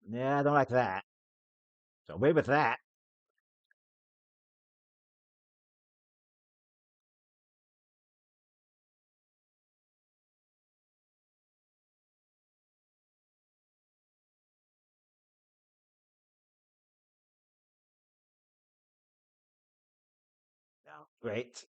Yeah, I don't like that. So away with that. No, great.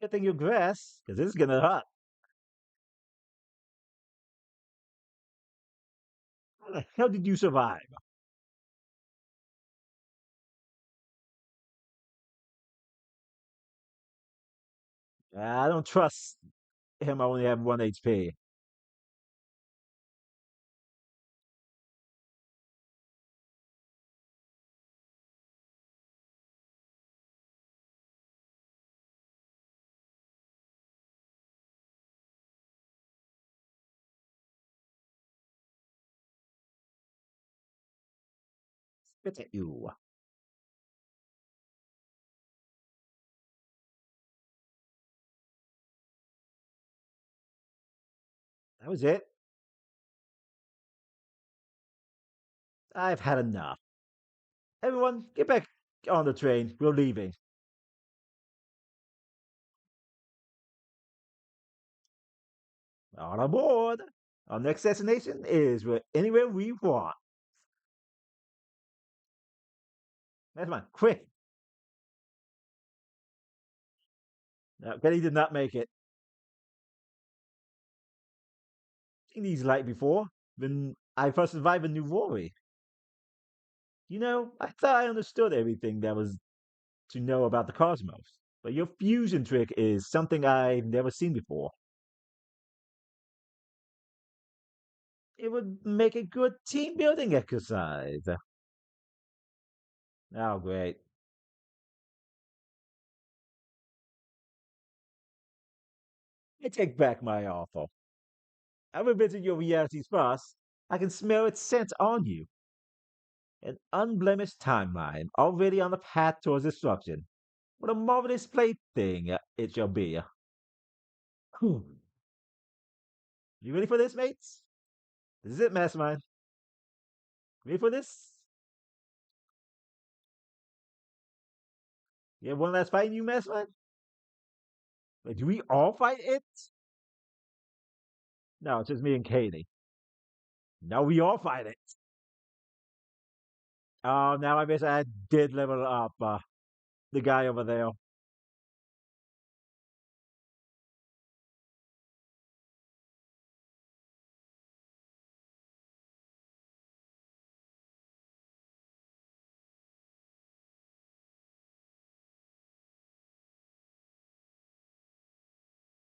Good thing you grass, because this is gonna hurt. How the hell did you survive? I don't trust him. I only have one HP. Spit at you. That was it. I've had enough. Everyone, get back on the train. We're leaving. On aboard. Our next destination is anywhere we want. That's fine. Quick. Now, Kenny did not make it. Seen these light before. When I first survived a new worry. I thought I understood everything that was to know about the cosmos. But your fusion trick is something I've never seen before. It would make a good team building exercise. Oh, great. I take back my offer. I will visit your reality's first. I can smell its scent on you. An unblemished timeline, already on the path towards destruction. What a marvelous plaything it shall be. Whew. You ready for this, mates? This is it, Mastermind. Ready for this? You have one last fight in you, Mastermind? Wait, do we all fight it? No, it's just me and Katie. No, we all fight it. Oh, now I guess I did level up the guy over there.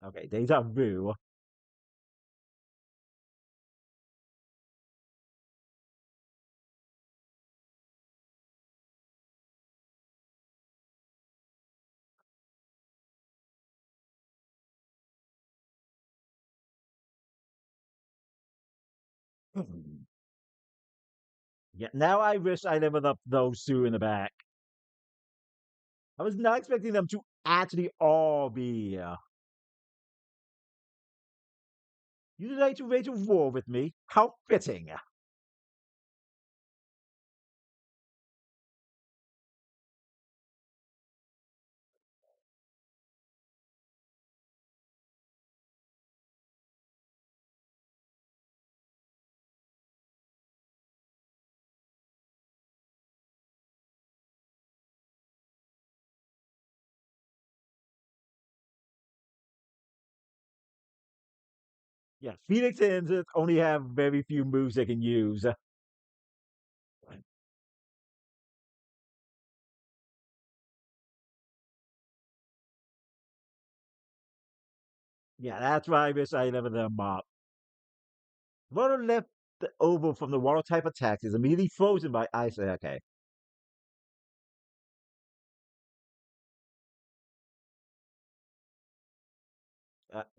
Okay, deja vu. Yeah, now I wish I leveled up those two in the back. I was not expecting them to actually all be. You'd like to wage a war with me? How fitting. Yeah, Phoenix and only have very few moves they can use. Yeah, that's why I wish I never them up. Water left over from the water type attacks is immediately frozen by ice. Okay,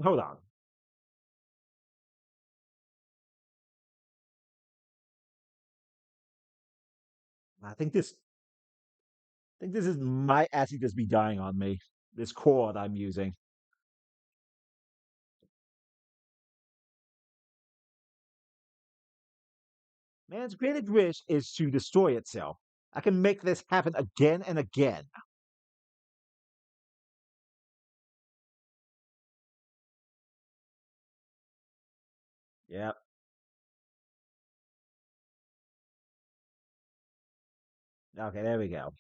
hold on. I think this. I think this is my actually just be dying on me. This chord I'm using. Man's greatest wish is to destroy itself. I can make this happen again and again. Yep. Okay, there we go.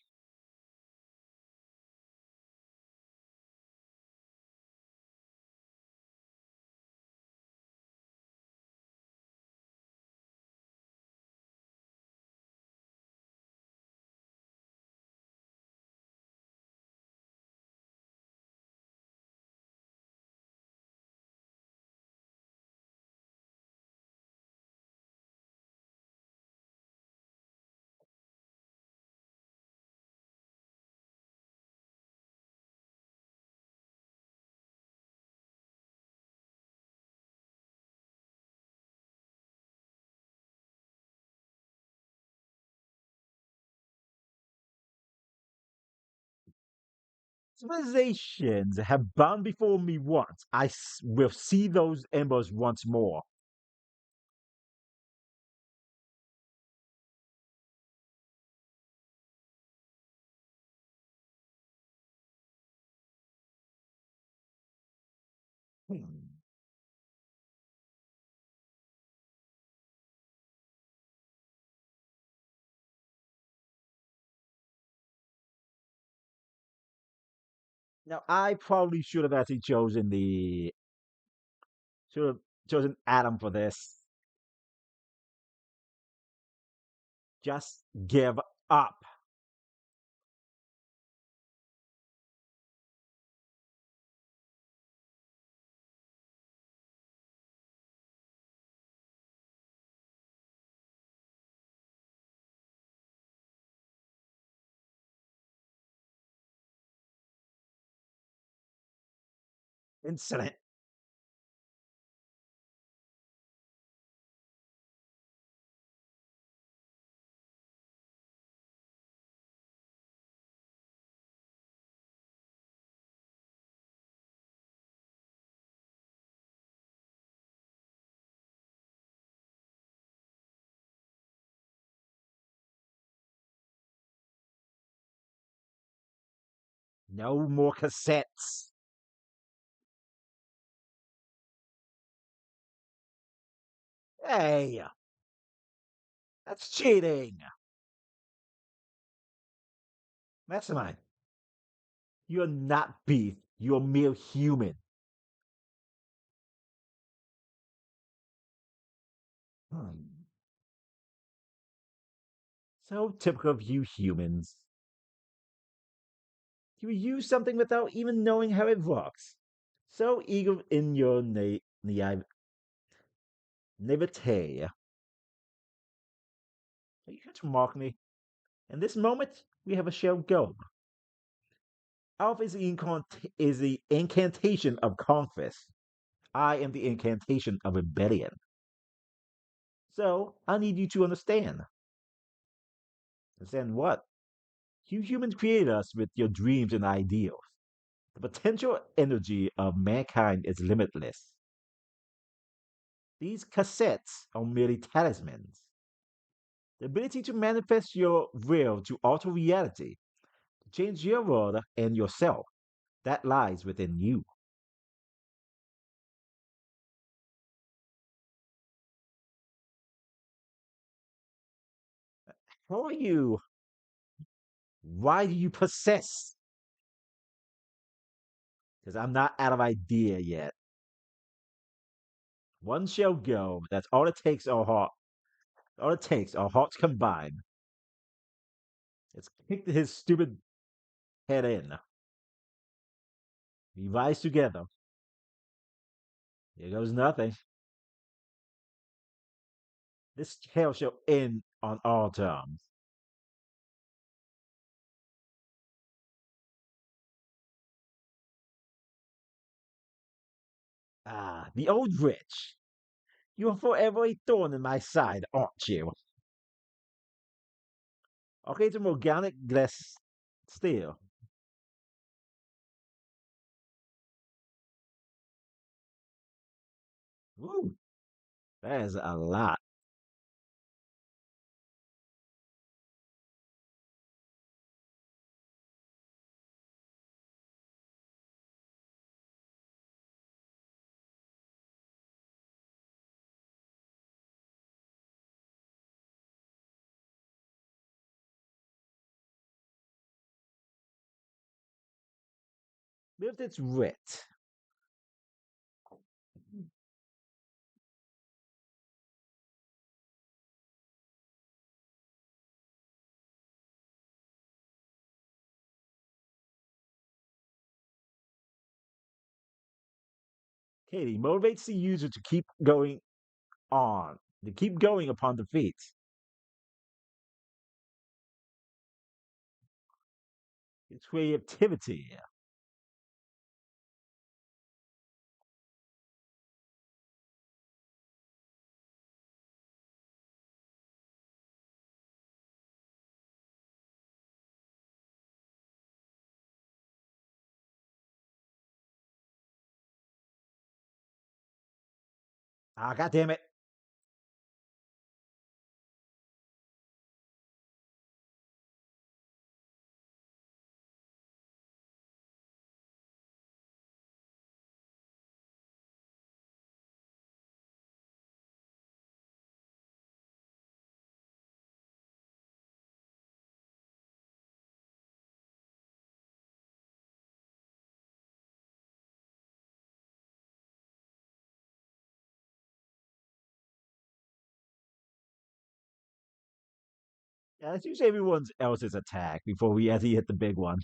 Civilizations have bound before me once. Will see those embers once more. Hmm. Now, I probably should have actually should have chosen Adam for this. Just give up. Incident. No more cassettes. Hey, that's cheating. Mastermind, you're not beef. You're mere human. Hmm. So typical of you humans. You use something without even knowing how it works. So eager in your naivete. Are you here to mock me? In this moment, we have a shared goal. Alpha is the incantation of conquest. I am the incantation of rebellion. So I need you to understand. Understand what? You humans created us with your dreams and ideals. The potential energy of mankind is limitless. These cassettes are merely talismans. The ability to manifest your will to alter reality, to change your world and yourself, that lies within you. Who are you? Why do you possess? Because I'm not out of idea yet. One shall go. That's all it takes. Our heart. All it takes. Our hearts combine. Let's kick his stupid head in. We rise together. Here goes nothing. This tale shall end on our terms. Ah, the old witch. You are forever a thorn in my side, aren't you? Okay, it's an organic glass steel. Woo, that is a lot. With its wit. Katie motivates the user to keep going on, to keep going upon defeat. It's creativity. Ah, God damn it. Yeah, let's use everyone else's attack before we actually hit the big one.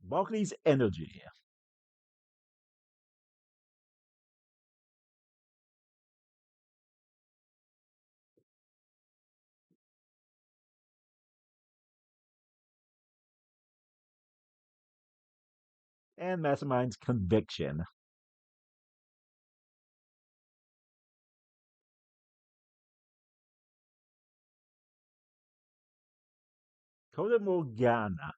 Barkley's energy and Mastermind's conviction. Coda Morgana.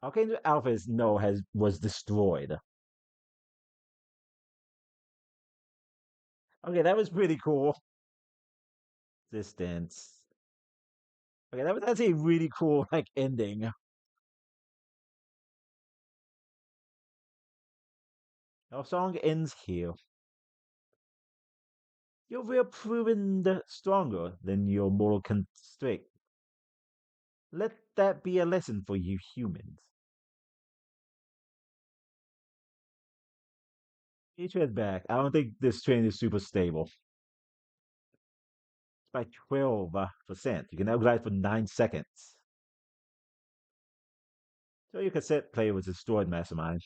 Archangel Alpha's no has was destroyed. Okay, that was pretty cool. Distance. Okay, that's a really cool like ending. Our song ends here. You're real proven stronger than your mortal constrict. Let that be a lesson for you humans. Each head back. I don't think this train is super stable. It's by 12%. You can now glide for 9 seconds. So your cassette player was destroyed, Mastermind.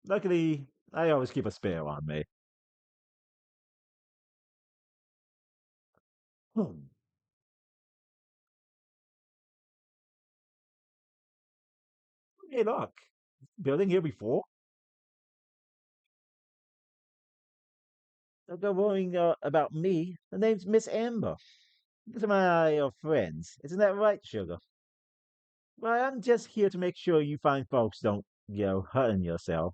Luckily, I always keep a spare on me. Hmm. Hey, look. Building here before? Don't go worrying about me. The name's Miss Amber. These are my friends. Isn't that right, Sugar? Well, I'm just here to make sure you fine folks don't, hurting yourself.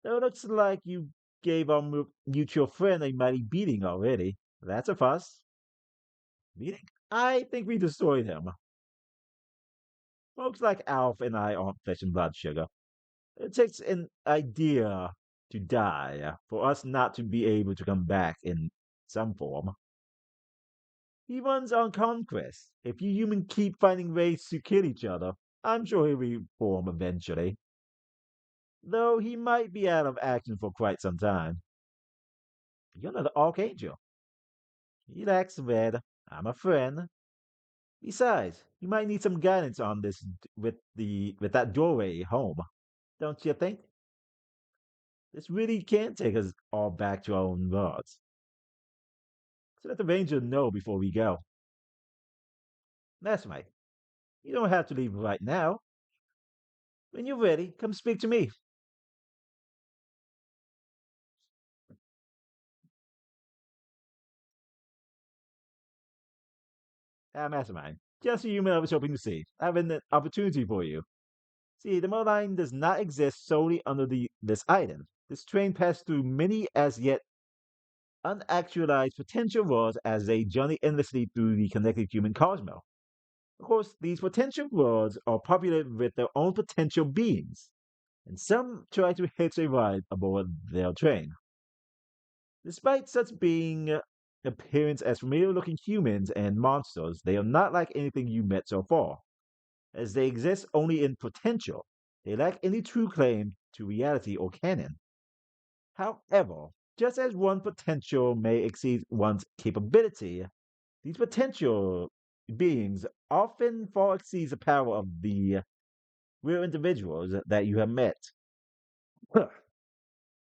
Though it looks like you gave our mutual friend a mighty beating already. That's a fuss. Beating? I think we destroyed him. Folks like Alf and I aren't flesh and blood, sugar. It takes an idea to die for us not to be able to come back in some form. He runs on conquest. If you humans keep finding ways to kill each other, I'm sure he'll reform eventually. Though he might be out of action for quite some time. You're not the Archangel. Relax, Red. I'm a friend. Besides, you might need some guidance on this with that doorway home, don't you think? This really can take us all back to our own worlds. So let the Ranger know before we go. That's right. You don't have to leave right now. When you're ready, come speak to me. Mastermind. Just a human I was hoping to see. I have an opportunity for you. See, the line does not exist solely under this item. This train passed through many as yet unactualized potential worlds as they journey endlessly through the connected human cosmos. Of course, these potential worlds are populated with their own potential beings, and some try to hitch a ride aboard their train. Despite such being appearance as familiar looking humans and monsters, they are not like anything you met so far, as they exist only in potential. They lack any true claim to reality or canon. However, just as one potential may exceed one's capability, these potential beings often far exceeds the power of the real individuals that you have met. But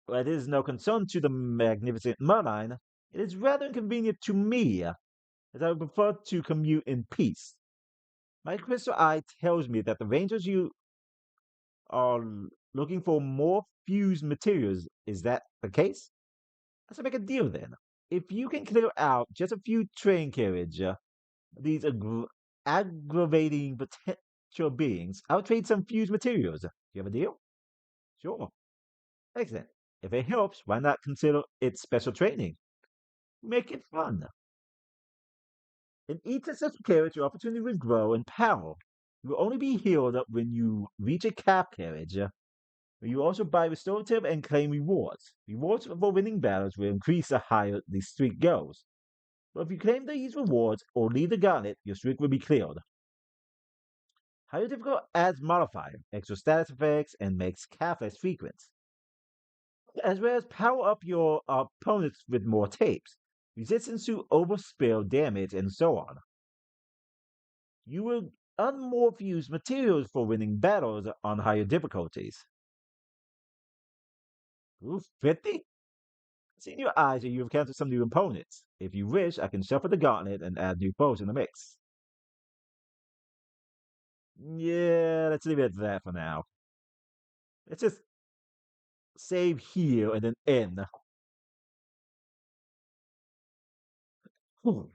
it is no concern to the magnificent Merline. It is rather inconvenient to me, as I would prefer to commute in peace. My crystal eye tells me that the rangers you are looking for more fused materials. Is that the case? Let's make a deal then. If you can clear out just a few train carriage, these aggravating potential beings, I'll trade some fused materials. Do you have a deal? Sure. Excellent. If it helps, why not consider it special training? Make it fun. In each such carriage, your opportunity will grow in power. You will only be healed up when you reach a cap carriage. You also buy restorative and claim rewards. Rewards for winning battles will increase the higher the streak goes. But if you claim these rewards or leave the gauntlet, your streak will be cleared. Higher difficult adds modifier, extra status effects, and makes cap less frequent, as well as power up your opponents with more tapes, resistance to overspill damage, and so on. You will unmorph materials for winning battles on higher difficulties. Ooh, 50? See in your eyes that you've encountered some new opponents. If you wish, I can shuffle the gauntlet and add new foes in the mix. Yeah, let's leave it at that for now. Let's just save here and then end. Whew.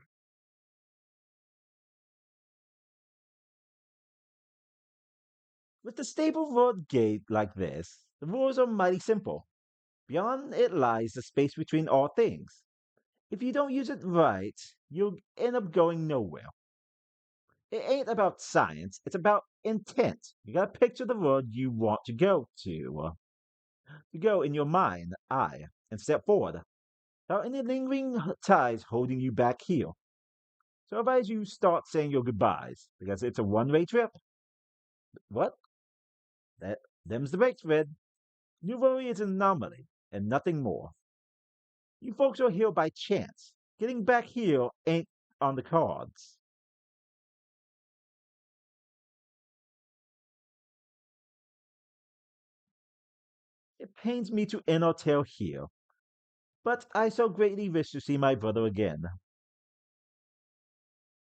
With the stable road gate like this, the rules are mighty simple. Beyond it lies the space between all things. If you don't use it right, you'll end up going nowhere. It ain't about science, it's about intent. You gotta picture the road you want to go in your mind, eye, and step forward. Without any lingering ties holding you back here. So I advise you start saying your goodbyes, because it's a one-way trip. What? Them's the breaks, Red. New worry is an anomaly, and nothing more. You folks are here by chance. Getting back here ain't on the cards. It pains me to end our tale here, but I so greatly wish to see my brother again.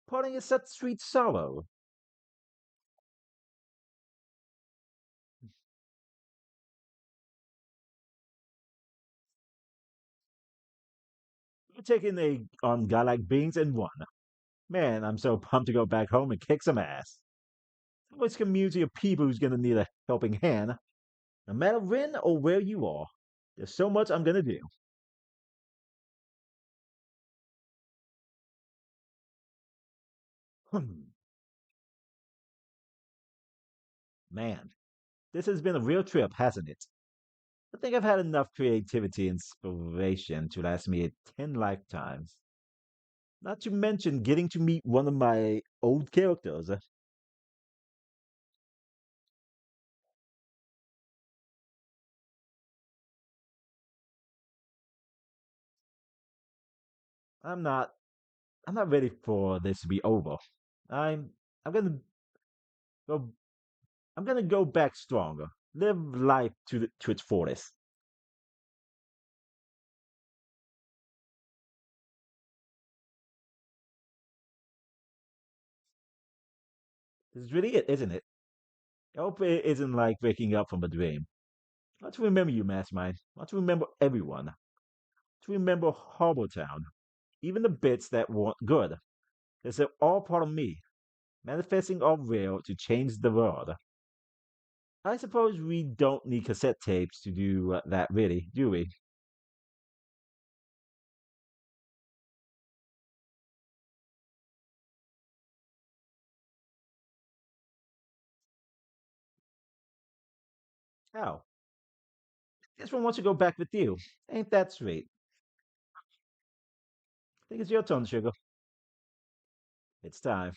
Parting is such sweet sorrow. We're taking a on godlike beings and one. Man, I'm so pumped to go back home and kick some ass. Which community of people who's gonna need a helping hand, no matter when or where you are. There's so much I'm gonna do. Hmm. Man, this has been a real trip, hasn't it? I think I've had enough creativity and inspiration to last me 10 lifetimes. Not to mention getting to meet one of my old characters. I'm not I'm not ready for this to be over. I'm I'm gonna go I'm gonna go back stronger. Live life to its fullest. This is really it, isn't it? I hope it isn't like waking up from a dream. I want to remember you, Mastermind. I want to remember everyone. I want to remember Harbor Town. Even the bits that weren't good. They're all part of me, manifesting our will to change the world. I suppose we don't need cassette tapes to do that, really, do we? Oh, guess one wants to go back with you. Ain't that sweet? I think it's your turn, Sugar. It's time.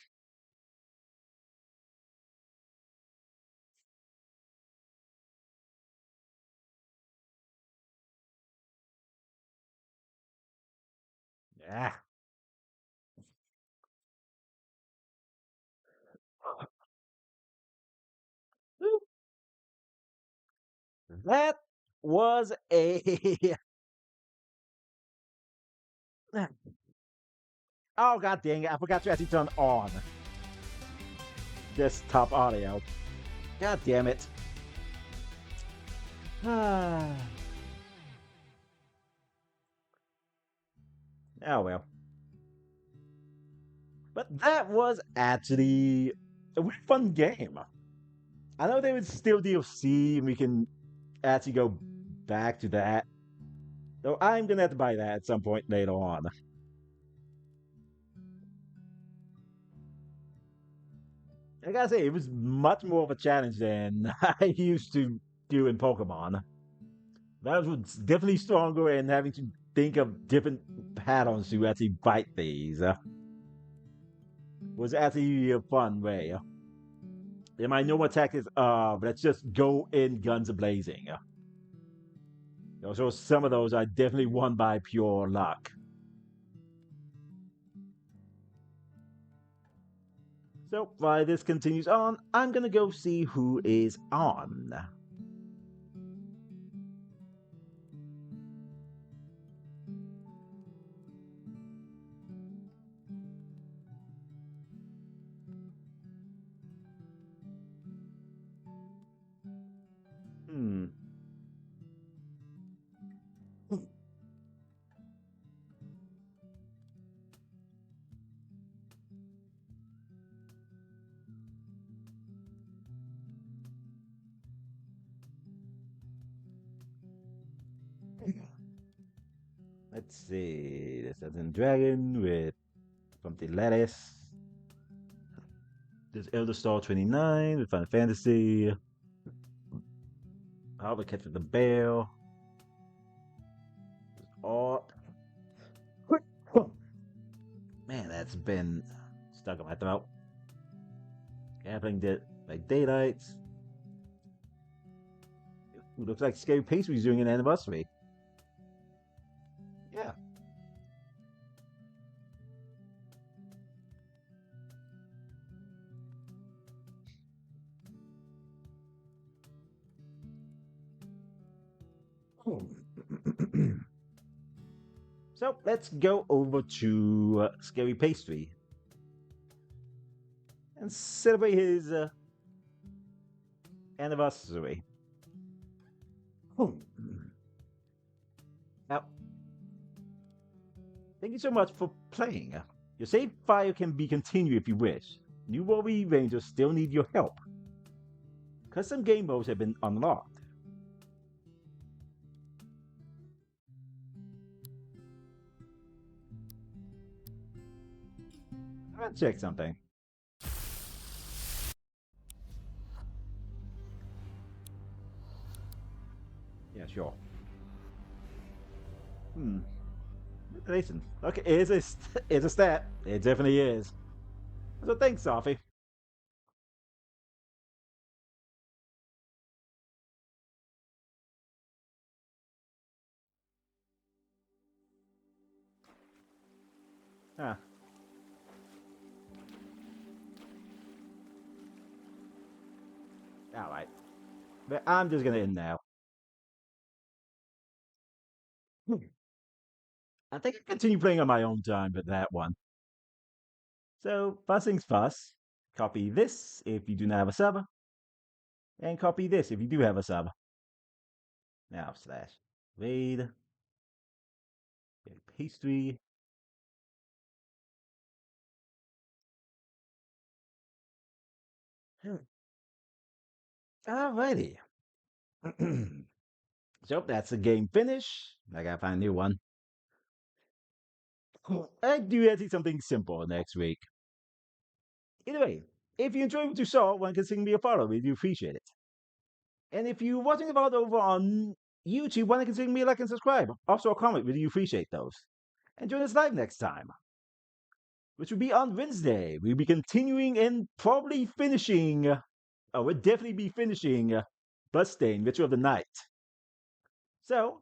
Ah, that was a. Oh, god dang it. I forgot to actually turn on desktop audio. God damn it. Ah, oh well. But that was actually a really fun game. I know there was still DLC, and we can actually go back to that. Though I'm gonna have to buy that at some point later on. I gotta say, it was much more of a challenge than I used to do in Pokemon. That was definitely stronger, and having to think of different patterns to actually fight these was actually a fun way. And my normal attack is, let's just go in guns a blazing. So some of those I definitely won by pure luck. So while this continues on, I'm gonna go see who is on. Hmm. Let's see. This is a dragon with something lettuce. There's Elder Star 29 with Final Fantasy. How to catch with the bear. Oh, man, that's been stuck in my throat. Gambling did like daylights. Ooh, looks like Scary Pastry's doing an anniversary. Yeah. So let's go over to Scary Pastry and celebrate his anniversary. Now, thank you so much for playing. Your save file can be continued if you wish. New World Rangers still need your help. Custom game modes have been unlocked. I'm gonna check something. Sure. Hmm. Listen, okay, it's a it's a stat. It definitely is. So thanks, Sophie. Ah, all right. But I'm just gonna end now. Hmm. I think I continue playing on my own time with that one. So first things first, copy this if you do not have a server, and copy this if you do have a server. Now slash raid pastry. Alrighty. So that's the game finish. I gotta find a new one. I do actually something simple next week. Either way, if you enjoyed what you saw, one can sing me a follow. We do appreciate it. And if you're watching about over on YouTube, one can sing me a like and subscribe. Also a comment. We do appreciate those. And join us live next time, which will be on Wednesday. We'll be continuing and probably finishing. We'll definitely be finishing Bloodstained Ritual of the Night. So